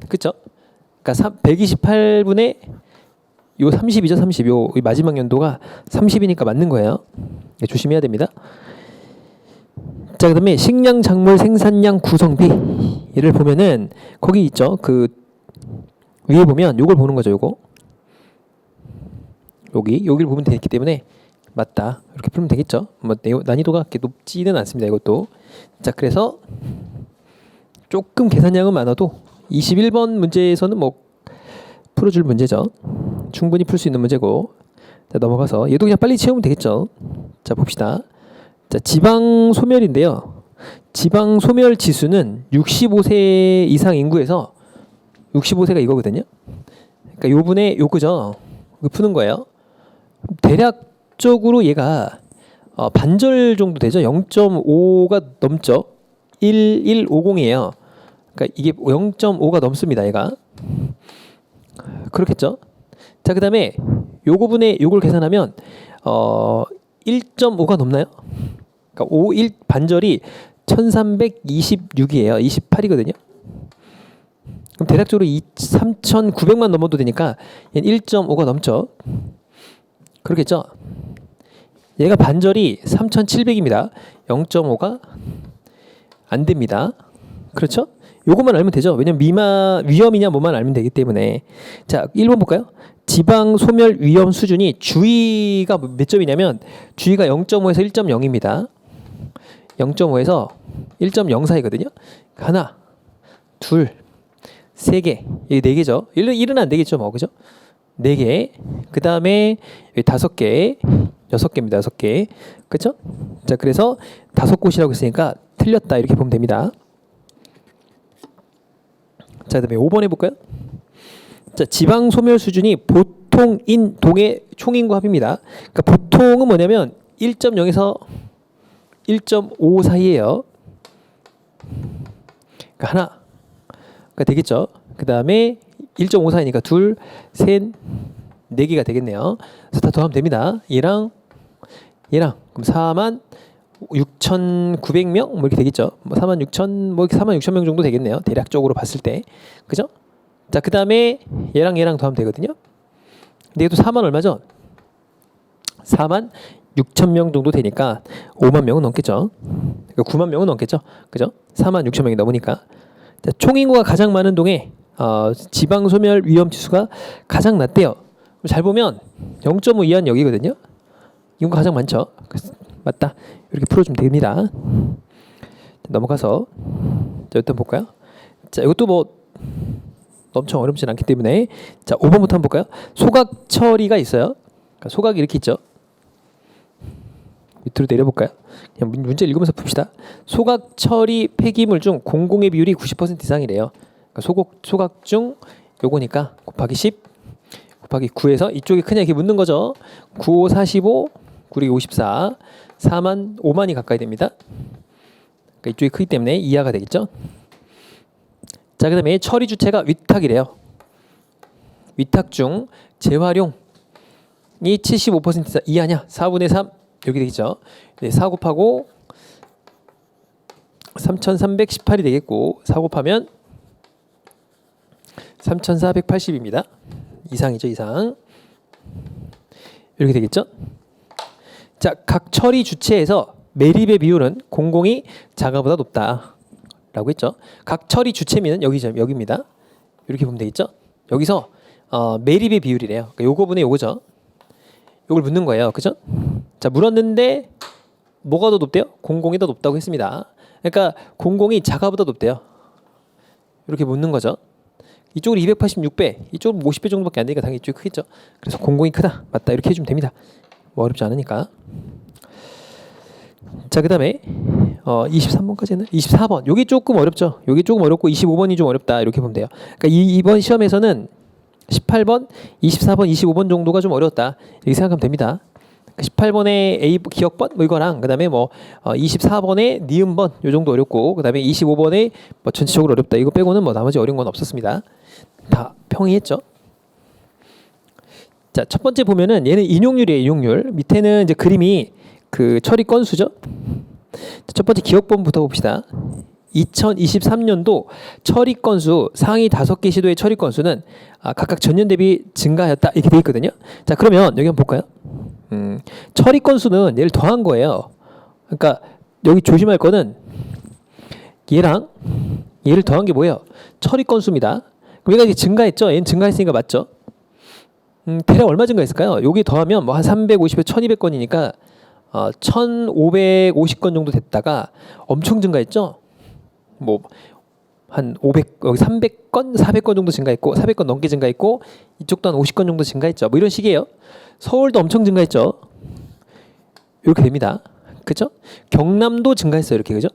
그렇죠? 그러니까 128분의 요 30이죠. 30. 요 마지막 연도가 30이니까 맞는 거예요. 조심해야 됩니다. 자, 그다음에 식량 작물 생산량 구성비 얘를 보면은 거기 있죠. 그 위에 보면 요걸 보는 거죠. 요거 여기를 보면 되기 때문에 맞다 이렇게 풀면 되겠죠. 뭐 난이도가 그렇게 높지는 않습니다. 이것도. 자, 그래서 조금 계산량은 많아도 21번 문제에서는 뭐 풀어줄 문제죠. 충분히 풀 수 있는 문제고. 자, 넘어가서 얘도 그냥 빨리 채우면 되겠죠. 자, 봅시다. 자, 지방 소멸인데요. 지방 소멸 지수는 65세 이상 인구에서 65세가 이거거든요. 그러니까 요분의 요거죠. 이거 푸는 거예요. 대략적으로 얘가 반절 정도 되죠. 0.5가 넘죠. 1150이에요. 그러니까 이게 0.5가 넘습니다. 얘가. 그렇겠죠. 자, 그다음에 요거분의 요걸 계산하면 1.5가 넘나요? 그러니까 51 반절이 1326이에요. 28이거든요. 그럼 대략적으로 3900만 넘어도 되니까 얘는 1.5가 넘죠. 그렇겠죠? 얘가 반절이 3700입니다. 0.5가 안 됩니다. 그렇죠? 요것만 알면 되죠. 왜냐면 위험이냐 뭐만 알면 되기 때문에. 자, 1번 볼까요? 지방 소멸 위험 수준이 주의가 몇 점이냐면 주의가 0.5에서 1.0입니다. 0.5에서 1.0 사이거든요. 하나, 둘, 세 개, 여기 네 개죠. 1은 안 되겠죠, 뭐 그죠? 네 개. 그 다음에 여기 다섯 개, 6개입니다. 6개, 그렇죠? 자, 그래서 5곳이라고 했으니까 틀렸다 이렇게 보면 됩니다. 자, 그다음에 5번 해볼까요? 자, 지방 소멸 수준이 보통인 동의 총인구 합입니다. 그러니까 보통은 뭐냐면 1.0에서 1.5 사이에요. 그러니까 하나, 그러니까 되겠죠. 그 다음에 1.5 사이니까 둘, 셋, 네 개가 되겠네요. 그래서 다 더하면 됩니다. 얘랑 그럼 46,900명 뭐 이렇게 되겠죠. 뭐 46,000 뭐 46,000명 정도 되겠네요. 대략적으로 봤을 때, 그죠? 자, 그 다음에 얘랑 더하면 되거든요. 근데 얘도 4만 얼마죠? 46,000명 정도 되니까 5만 명은 넘겠죠. 그러니까 9만 명은 넘겠죠. 그죠? 46,000명이 넘으니까. 자, 총인구가 가장 많은 동에 지방 소멸 위험 지수가 가장 낮대요. 잘 보면 0.5 이하는 여기거든요. 인구가 가장 많죠. 맞다. 이렇게 풀어주면 됩니다. 넘어가서 자, 일단 볼까요? 자, 이것도 뭐 엄청 어렵진 않기 때문에 자, 5번부터 한번 볼까요? 소각 처리가 있어요. 그러니까 소각이 이렇게 있죠. 밑으로 내려볼까요? 그냥 문제 읽으면서 풉시다. 소각 처리 폐기물 중 공공의 비율이 90% 이상이래요. 그러니까 소각 중 요거니까 곱하기 10 곱하기 9에서 이쪽이 크냐 이렇게 묻는 거죠. 9, 5, 45, 9, 54, 4만, 5만이 가까이 됩니다. 그러니까 이쪽이 크기 때문에 이하가 되겠죠. 자, 그 다음에 처리 주체가 위탁이래요. 위탁 중 재활용이 75% 이하냐? 4분의 3 여기 되겠죠. 네, 4 곱하고 3,318이 되겠고 4 곱하면 3,480입니다. 이상이죠, 이상. 이렇게 되겠죠. 자, 각 처리 주체에서 매립의 비율은 공공이 자가보다 높다라고 했죠. 각 처리 주체면 여기입니다. 이렇게 보면 되겠죠. 여기서 매립의 비율이래요. 그러니까 요거분의 요거죠. 요걸 묻는 거예요, 그죠? 자, 물었는데 뭐가 더 높대요? 공공이 더 높다고 했습니다. 그러니까 공공이 자가보다 높대요. 이렇게 묻는 거죠. 이쪽은 286배, 이쪽은 50배 정도밖에 안 되니까 당연히 이쪽이 크겠죠. 그래서 공공이 크다, 맞다 이렇게 해주면 됩니다. 뭐 어렵지 않으니까. 자, 그 다음에 23번까지는 24번. 여기 조금 어렵죠. 여기 조금 어렵고 25번이 좀 어렵다 이렇게 보면 돼요. 그러니까 이번 시험에서는 18번, 24번, 25번 정도가 좀 어려웠다 이렇게 생각하면 됩니다. 18번에 A 기억번 뭐 이거랑 그다음에 뭐 24번에 니은번 요 정도 어렵고 그다음에 25번에 뭐 전체적으로 어렵다 이거 빼고는 뭐 나머지 어려운 건 없었습니다. 다 평이했죠. 자, 첫 번째 보면은 얘는 인용률이에요. 인용률. 밑에는 이제 그림이 그 처리 건수죠. 첫 번째 기억번부터 봅시다. 2023년도 처리 건수 상위 5개 시도의 처리 건수는 각각 전년 대비 증가하였다 이렇게 돼 있거든요. 자, 그러면 여기 한번 볼까요? 처리 건수는 얘를 더한 거예요. 그러니까 여기 조심할 거는 얘랑 얘를 더한 게 뭐예요? 처리 건수입니다. 그럼 얘가 이제 증가했죠. 얘는 증가했으니까 맞죠? 대략 얼마 증가했을까요? 여기 더하면 뭐 한 350에 1200건이니까 1550건 정도 됐다가 엄청 증가했죠. 뭐 한 500 여기 300건, 400건 정도 증가했고 400건 넘게 증가했고 이쪽도 한 50건 정도 증가했죠. 뭐 이런 식이에요. 서울도 엄청 증가했죠. 이렇게 됩니다. 그렇죠? 경남도 증가했어요. 이렇게 그죠?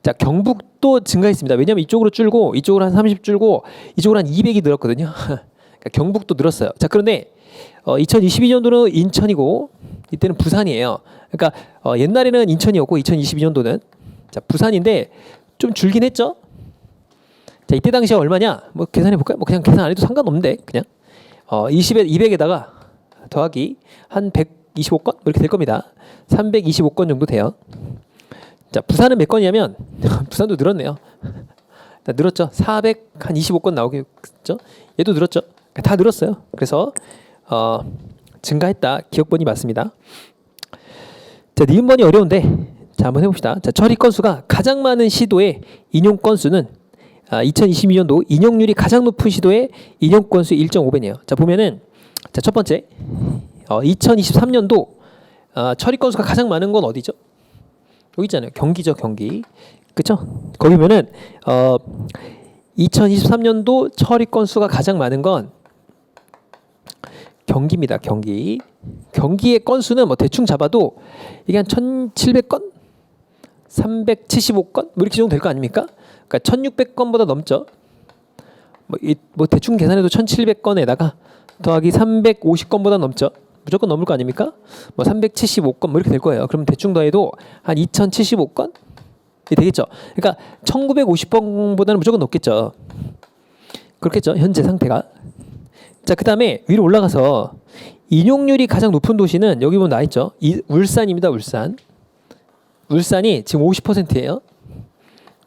자, 경북도 증가했습니다. 왜냐하면 이쪽으로 줄고 이쪽으로 한 30 줄고 이쪽으로 한 200이 늘었거든요. 그러니까 경북도 늘었어요. 자, 그런데 2022년도는 인천이고 이때는 부산이에요. 그러니까 옛날에는 인천이었고 2022년도는 자, 부산인데 좀 줄긴 했죠. 자, 이때 당시에 얼마냐? 뭐 계산해 볼까요? 뭐 그냥 계산 안 해도 상관없는데 그냥 20에 200에다가 더하기 한 325건 뭐 이렇게 될 겁니다. 325건 정도 돼요. 자, 부산은 몇 건이냐면 부산도 늘었네요. 늘었죠. 425건 나오겠죠. 얘도 늘었죠. 다 늘었어요. 그래서 증가했다. 기억번이 맞습니다. 자, 니은번이 어려운데 자, 한번 해봅시다. 자, 처리 건수가 가장 많은 시도의 인용 건수는 2022년도 인용률이 가장 높은 시도의 인용 건수 1.5배네요. 자, 보면은 자, 첫 번째 2023년도 처리 건수가 가장 많은 건 어디죠? 여기 있잖아요. 경기죠, 경기. 그쵸? 거기 보면은 2023년도 처리 건수가 가장 많은 건 경기입니다. 경기. 경기의 건수는 뭐 대충 잡아도 이게 한 1,700건? 375건? 뭐 이렇게 정도 될 거 아닙니까? 그러니까 1,600건보다 넘죠. 뭐 대충 계산해도 1,700건에다가 더하기 350건보다 넘죠. 무조건 넘을 거 아닙니까? 뭐 375건 뭐 이렇게 될 거예요. 그러면 대충 더해도 한 2,075건? 이 되겠죠. 그러니까 1,950건보다는 무조건 높겠죠. 그렇겠죠. 현재 상태가. 자, 그다음에 위로 올라가서 인용률이 가장 높은 도시는 여기 보면 나와 있죠. 울산입니다. 울산. 울산이 지금 50%예요.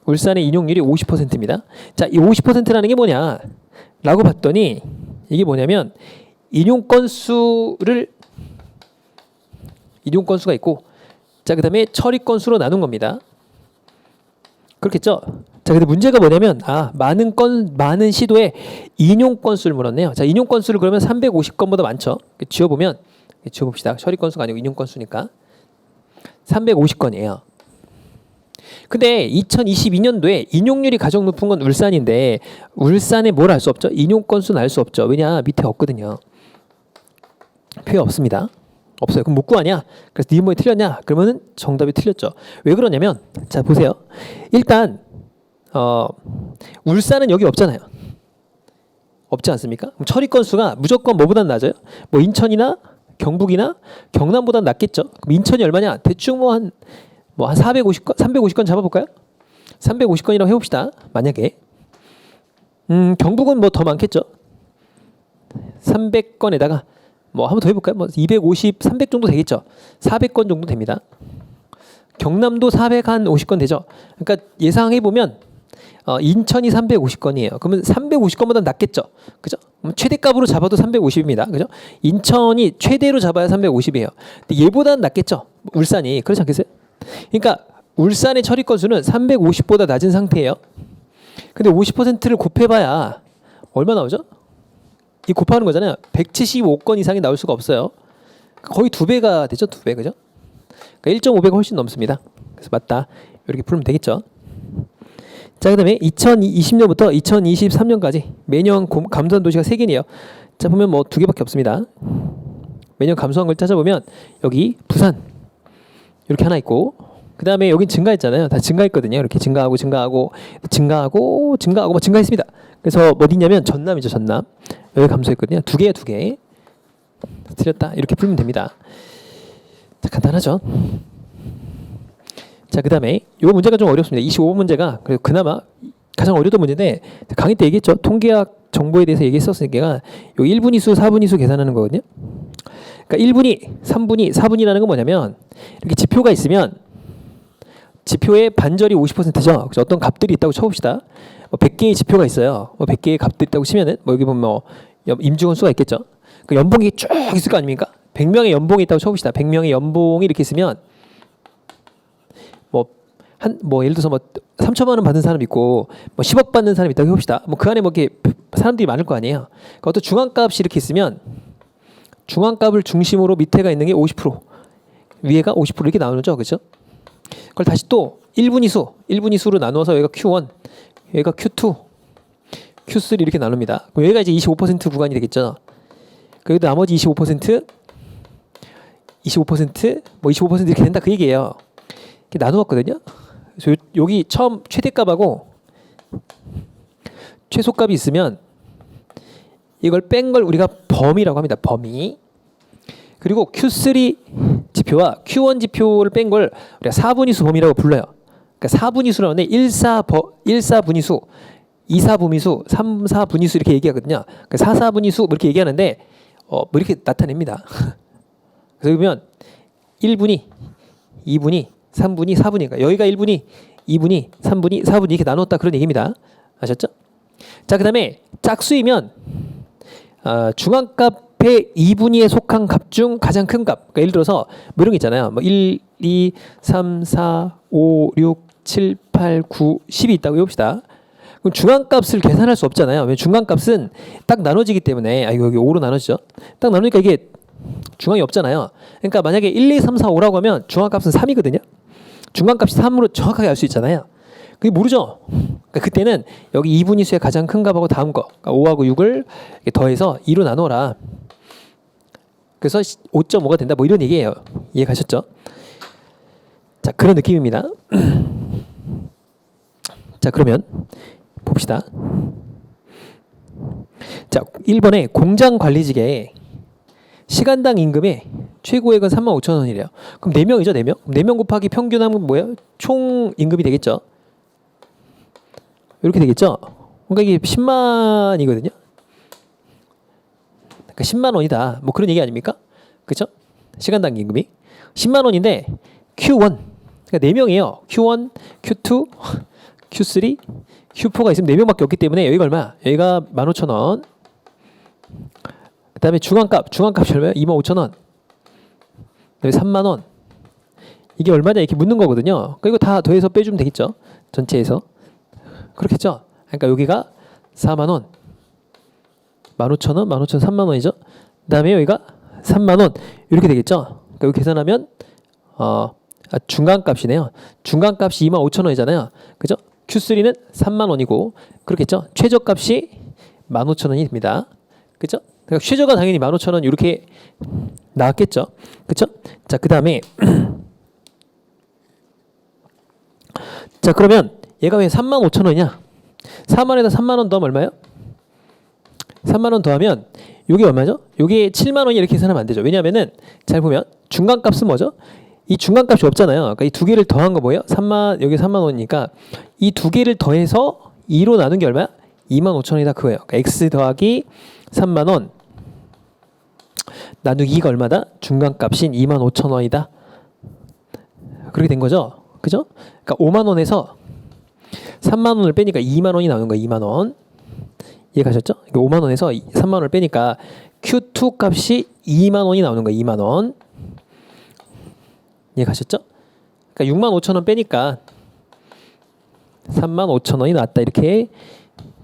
울산의 인용률이 50%입니다. 자, 이 50%라는 게 뭐냐라고 봤더니 이게 뭐냐면 인용 건수가 있고 자, 그다음에 처리 건수로 나눈 겁니다. 그렇겠죠? 자, 근데 문제가 뭐냐면 많은 시도에 인용 건수를 물었네요. 자, 인용 건수를 그러면 350건보다 많죠. 지워보면 지워봅시다. 처리 건수가 아니고 인용 건수니까 350건이에요. 근데 2022년도에 인용률이 가장 높은 건 울산인데 울산에 뭘 알 수 없죠? 인용 건수는 알 수 없죠. 왜냐? 밑에 없거든요. 표에 없습니다. 없어요. 그럼 못 구하냐? 그래서 니은번이 틀렸냐? 그러면은 정답이 틀렸죠. 왜 그러냐면 자, 보세요. 일단 울산은 여기 없잖아요. 없지 않습니까? 그럼 처리 건수가 무조건 뭐보다 낮아요? 뭐 인천이나 경북이나 경남보다 낮겠죠. 그럼 인천이 얼마냐? 대충 뭐 한 450건, 350건 잡아볼까요? 350건이라고 해봅시다. 만약에 경북은 뭐 더 많겠죠. 300건에다가 뭐 한번 더 해볼까요? 뭐 250, 300 정도 되겠죠. 400건 정도 됩니다. 경남도 450건 되죠. 그러니까 예상해 보면 인천이 350건이에요. 그러면 350건보다 낮겠죠. 그죠? 최대값으로 잡아도 350입니다. 그죠? 인천이 최대로 잡아야 350이에요. 근데 얘보다는 낮겠죠. 울산이. 그렇지 않겠어요? 그러니까 울산의 처리 건수는 350보다 낮은 상태예요. 근데 50%를 곱해봐야 얼마 나오죠? 이 곱하는 거잖아요. 175건 이상이 나올 수가 없어요. 거의 2배가 되죠. 2배. 그죠? 그러니까 1.5배가 훨씬 넘습니다. 그래서 맞다. 이렇게 풀면 되겠죠. 자, 그다음에 2020년부터 2023년까지 매년 감소한 도시가 3개네요. 자, 보면 뭐 2개밖에 없습니다. 매년 감소한 걸 찾아보면 여기 부산 이렇게 하나 있고 그다음에 여긴 증가했잖아요. 다 증가했거든요. 이렇게 증가하고 뭐 증가했습니다. 그래서 어디 있냐면 전남이죠. 전남. 여기 감소했거든요. 2개야, 2개. 틀렸다. 이렇게 풀면 됩니다. 자, 간단하죠. 자, 그다음에 이 문제가 좀 어렵습니다. 25번 문제가 그나마 가장 어려웠던 문제인데 강의 때 얘기했죠. 통계학 정보에 대해서 얘기했었으니까 요 1분위수, 4분위수 계산하는 거거든요. 그러니까 1분위, 3분위, 4분위라는 건 뭐냐면 이렇게 지표가 있으면 지표의 반절이 50%죠. 그래서 어떤 값들이 있다고 쳐봅시다. 뭐 100개의 지표가 있어요. 뭐 100개의 값들이 있다고 치면은 뭐 여기 보면 뭐 임직원 수가 있겠죠. 그 연봉이 쭉 있을 거 아닙니까? 100명의 연봉이 있다고 쳐봅시다. 100명의 연봉이 이렇게 있으면 뭐 예를 들어서 뭐 3천만 원 받는 사람 있고 뭐 10억 받는 사람 있다고 해봅시다. 뭐 그 안에 뭐 이렇게 사람들이 많을 거 아니에요. 그러니까 어떤 중앙값이 이렇게 있으면 중앙값을 중심으로 밑에가 있는 게 50%, 위에가 50% 이렇게 나오죠, 그렇죠? 그걸 다시 또 1분위수로 나누어서 여기가 Q1, 여기가 Q2, Q3 이렇게 나눕니다. 그럼 여기가 이제 25% 구간이 되겠죠. 그리고 나머지 25%, 뭐 25% 이렇게 된다 그 얘기예요. 이렇게 나누었거든요. 그래서 여기 처음 최대값하고 최소값이 있으면 이걸 뺀 걸 우리가 범위라고 합니다. 범위. 그리고 Q3 지표와 Q1 지표를 뺀 걸 우리가 4분위수 범위라고 불러요. 그러니까 4분위수라는데 1,4분위수, 2,4분위수, 3,4분위수 이렇게 얘기하거든요. 그러니까 4,4분위수 뭐 이렇게 얘기하는데 뭐 이렇게 나타냅니다. 그래서 그러면 1분위, 2분위, 3분위, 4분위니까 여기가 1분위, 2분위, 3분위, 4분위 이렇게 나눴다 그런 얘기입니다. 아셨죠? 자, 그다음에 짝수이면 중앙값의 2분위에 속한 값 중 가장 큰 값. 그러니까 예를 들어서 뭐 이런 게 있잖아요. 뭐 1, 2, 3, 4, 5, 6, 7, 8, 9, 10이 있다고 해봅시다. 그럼 중앙값을 계산할 수 없잖아요. 왜 중앙값은 딱 나눠지기 때문에 여기 5로 나눠지죠. 딱 나누니까 이게 중앙이 없잖아요. 그러니까 만약에 1, 2, 3, 4, 5라고 하면 중앙값은 3이거든요. 중앙값이 3으로 정확하게 알 수 있잖아요. 그게 모르죠. 그러니까 그때는 여기 2분위 수의 가장 큰 값하고 다음 거, 그러니까 5하고 6을 더해서 2로 나눠라. 그래서 5.5가 된다. 뭐 이런 얘기예요. 이해 가셨죠? 자, 그런 느낌입니다. 자, 그러면 봅시다. 자, 1번에 공장관리직에 시간당 임금의 최고액은 35,000원이래요. 그럼 4명이죠, 4명? 4명 곱하기 평균하면 뭐예요? 총 임금이 되겠죠? 이렇게 되겠죠? 그러니까 이게 10만이거든요. 그러니까 10만 원이다. 뭐 그런 얘기 아닙니까? 그렇죠? 시간당 임금이 10만 원인데 Q1 그러니까 4명이에요. Q1, Q2, Q3, Q4가 있으면 4명밖에 없기 때문에 여기가 얼마? 여기가 15,000원. 그다음에 중앙값이 얼마예요? 25,000원. 그다음에 3만 원. 이게 얼마냐 이렇게 묻는 거거든요. 그러니까 이거 다 더해서 빼주면 되겠죠. 전체에서. 그렇겠죠. 그러니까 여기가 4만 원. 15,000원, 15,000원, 3만 원이죠. 그다음에 여기가 3만 원. 이렇게 되겠죠. 그러니까 여기 계산하면 중간값이네요. 중간값이 25,000원이잖아요. 그죠? Q3는 3만 원이고 그렇겠죠. 최저값이 15,000원이 됩니다. 그죠? 그러니까 최저가 당연히 15,000원 이렇게 나왔겠죠. 그죠? 자, 그다음에 자, 그러면 얘가 왜 35,000원이냐? 4만에다 3만 원 더하면 얼마예요? 3만 원 더하면 이게 얼마죠? 이게 7만 원이 이렇게 계산하면 안 되죠. 왜냐하면은 잘 보면 중간값은 뭐죠? 이 중간값이 없잖아요. 그러니까 이 두 개를 더한 거 뭐예요? 3만 여기 3만 원이니까 이 두 개를 더해서 2로 나눈 게 얼마야? 25,000원이다 그거예요. 그러니까 x 더하기 3만 원 나누기 2가 얼마다? 중간값인 25,000원이다. 그렇게 된 거죠. 그죠? 그러니까 5만 원에서 3만 원을 빼니까 2만 원이 나오는 거예요. 2만 원. 이해 가셨죠? 5만 원에서 3만 원을 빼니까 Q2 값이 2만 원이 나오는 거예요. 2만 원. 이해 가셨죠? 그러니까 6만 5천 원 빼니까 3만 5천 원이 나왔다. 이렇게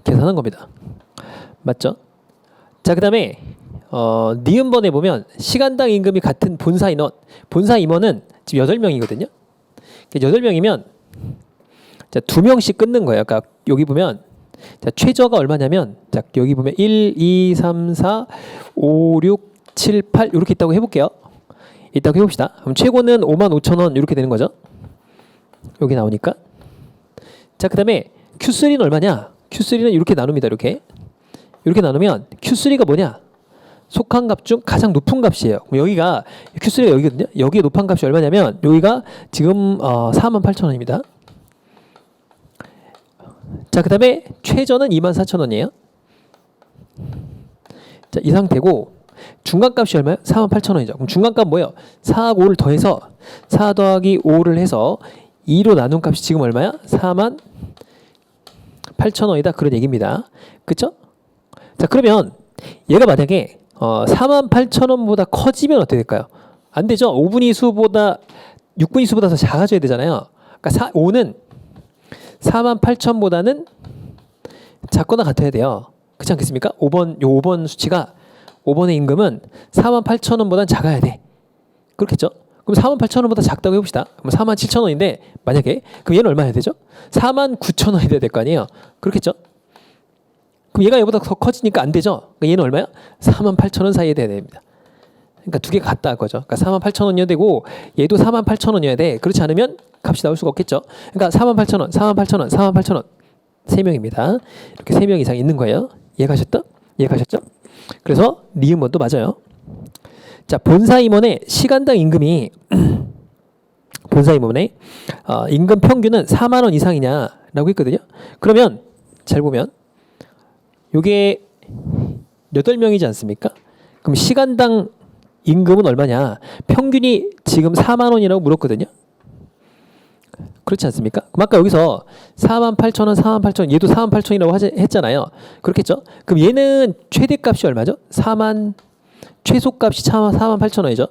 계산한 겁니다. 맞죠? 자, 그다음에 니은번에 보면 시간당 임금이 같은 본사 인원. 본사 임원은 지금 8명이거든요. 8명이면 자, 2명씩 끊는 거예요. 그러니까 여기 보면 자, 최저가 얼마냐면 자, 여기 보면 1, 2, 3, 4, 5, 6, 7, 8 이렇게 있다고 해볼게요. 있다고 해봅시다. 그럼 최고는 55,000원 이렇게 되는 거죠. 여기 나오니까. 자, 그 다음에 Q3는 얼마냐? Q3는 이렇게 나눕니다. 이렇게 나누면 Q3가 뭐냐? 속한 값 중 가장 높은 값이에요. 그럼 여기가 Q3가 여기거든요. 여기에 높은 값이 얼마냐면 여기가 지금 48,000원입니다. 자, 그 다음에 최저는 24,000원이에요. 자, 이 상태고 중간값이 얼마예요? 48,000원이죠. 그럼 중간값 뭐예요? 4하고 5를 더해서 4 더하기 5를 해서 2로 나눈 값이 지금 얼마야? 48,000원이다. 그런 얘기입니다. 그쵸? 자, 그러면 얘가 만약에 48,000원보다 커지면 어떻게 될까요? 안 되죠. 5분위 수보다 6분위 수보다 더 작아져야 되잖아요. 그러니까 5는 48,000보다는 작거나 같아야 돼요. 그렇지 않겠습니까? 5번 수치가 5번의 임금은 48,000원보다는 작아야 돼. 그렇겠죠? 그럼 48,000원보다 작다고 해봅시다. 그럼 47,000원인데 만약에 그럼 얘는 얼마 해야 되죠? 49,000원이 돼야 될 거 아니에요. 그렇겠죠? 그럼 얘가 얘보다 더 커지니까 안 되죠? 그러니까 얘는 얼마야? 48,000원 사이에 돼야 됩니다. 그러니까 두 개가 같다 그거죠. 그러니까 48,000원이어야 되고 얘도 48,000원이어야 돼. 그렇지 않으면 값이 나올 수가 없겠죠. 그러니까 48,000원, 48,000원, 48,000원 3명입니다. 이렇게 3명 이상 있는 거예요. 이해가셨죠? 이해가셨죠? 그래서 니은번도 맞아요. 자, 본사 임원의 시간당 임금이 본사 임원의 임금 평균은 4만 원 이상이냐라고 했거든요. 그러면 잘 보면 요게 8명이지 않습니까? 그럼 시간당 임금은 얼마냐? 평균이 지금 4만 원이라고 물었거든요. 그렇지 않습니까? 그럼 아까 여기서 48,000원, 48,000원, 얘도 48,000원이라고 했잖아요. 그렇겠죠? 그럼 얘는 최대값이 얼마죠? 최소값이 48,000원이죠.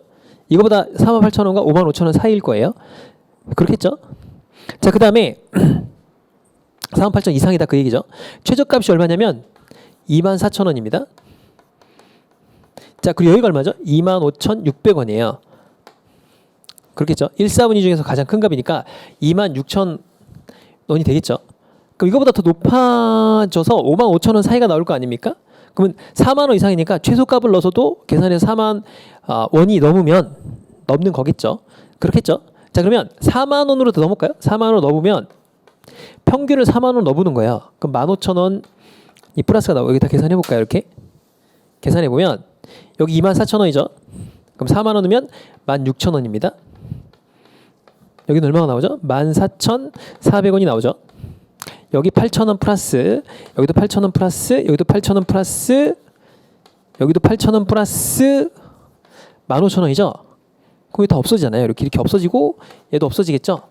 이거보다 48,000원과 55,000원 사이일 거예요. 그렇겠죠? 자, 그 다음에 48,000원 이상이다 그 얘기죠. 최저값이 얼마냐면 24,000원입니다. 자, 그리고 여기가 얼마죠? 25,600원이에요. 그렇겠죠? 1, 4분위 중에서 가장 큰 값이니까 26,000원이 되겠죠. 그럼 이거보다 더 높아져서 55,000원 사이가 나올 거 아닙니까? 그러면 4만 원 이상이니까 최소값을 넣어서도 계산해서 4만 원이 넘는 거겠죠. 그렇겠죠. 자, 그러면 4만 원으로 더 넣어볼까요? 4만 원으로 넣어보면 평균을 4만 원 넣어보는 거예요. 그럼 15,000원 이 플러스가 나오고 여기다 계산해볼까요? 이렇게 계산해보면 여기 24,000원이죠. 그럼 4만 원 넣으면 16,000원입니다. 여기는 얼마가 나오죠? 14,400원이 나오죠. 여기 8,000원 플러스, 여기도 8,000원 플러스, 여기도 8,000원 플러스, 여기도 8,000원 플러스 15,000원이죠. 그럼 다 없어지잖아요. 이렇게 없어지고 얘도 없어지겠죠.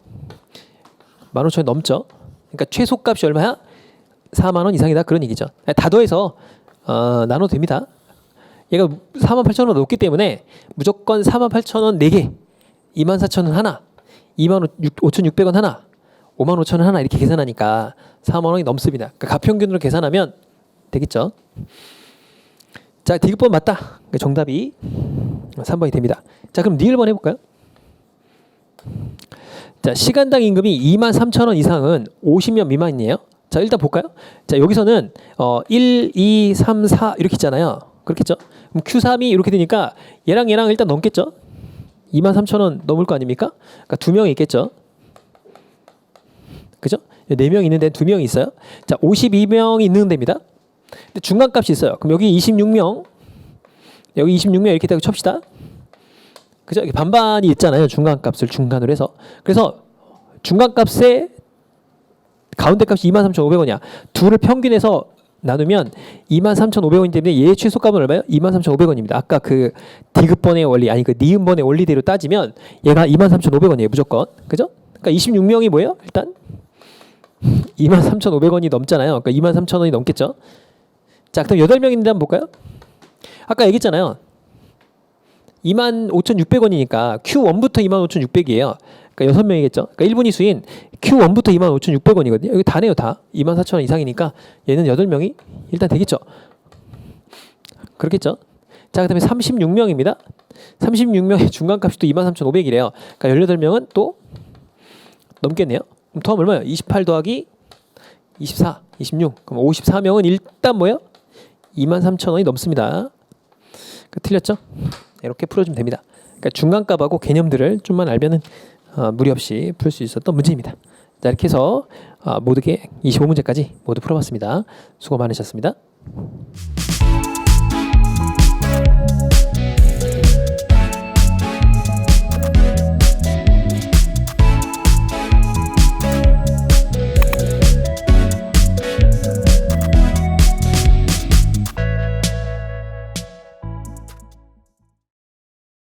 15,000원 넘죠. 그러니까 최소값이 얼마야? 4만 원 이상이다 그런 얘기죠. 다 더해서 나눠도 됩니다. 얘가 48,000원 높기 때문에 무조건 48,000원 4개, 24,000원 하나, 25,600원 하나, 55,000원 하나 이렇게 계산하니까 4만 원이 넘습니다. 그러니까 가평균으로 계산하면 되겠죠. 자, 디귿번 맞다. 그러니까 정답이 3번이 됩니다. 자, 그럼 니을번 해볼까요? 자, 시간당 임금이 23,000원 이상은 50년 미만이에요. 자, 일단 볼까요? 자, 여기서는 1, 2, 3, 4 이렇게 있잖아요. 그렇겠죠? 그럼 Q3이 이렇게 되니까 얘랑 일단 넘겠죠? 23,000원 넘을 거 아닙니까? 그러니까 2명이 있겠죠? 그죠? 4명 있는데 2명이 있어요. 자, 52명이 있는 데입니다. 근데 중간값이 있어요. 그럼 여기 26명, 여기 26명 이렇게 되고 칩시다. 그죠? 반반이 있잖아요. 중간값을 중간으로 해서. 그래서 중간값의 가운데 값이 23,500원이야. 둘을 평균해서 나누면 23,500원이기 때문에 얘의 최소값은 얼마예요? 23,500원입니다. 아까 그 디귿번의 원리, 아니 그 니은번의 원리대로 따지면 얘가 23,500원이에요. 무조건. 그죠? 그러니까 26명이 뭐예요? 일단 23,500원이 넘잖아요. 그러니까 23,000원이 넘겠죠. 자, 그럼 8명인데 한번 볼까요? 아까 얘기했잖아요. 25,600원이니까 Q1부터 25,600이에요. 그러니까 6명이겠죠. 그러니까 1분위 수인 Q1부터 25,600원이거든요. 여기 다네요, 다. 24,000원 이상이니까 얘는 8명이 일단 되겠죠. 그렇겠죠. 자, 그다음에 36명입니다. 36명의 중간값이 또 23,500이래요. 그러니까 18명은 또 넘겠네요. 그럼 더하면 얼마예요? 28 더하기 24, 26. 그럼 54명은 일단 뭐예요? 23,000원이 넘습니다. 틀렸죠? 이렇게 풀어주면 됩니다. 그러니까 중간값하고 개념들을 좀만 알면은 무리 없이 풀 수 있었던 문제입니다. 자, 이렇게 해서 모두게 25문제까지 모두 풀어봤습니다. 수고 많으셨습니다.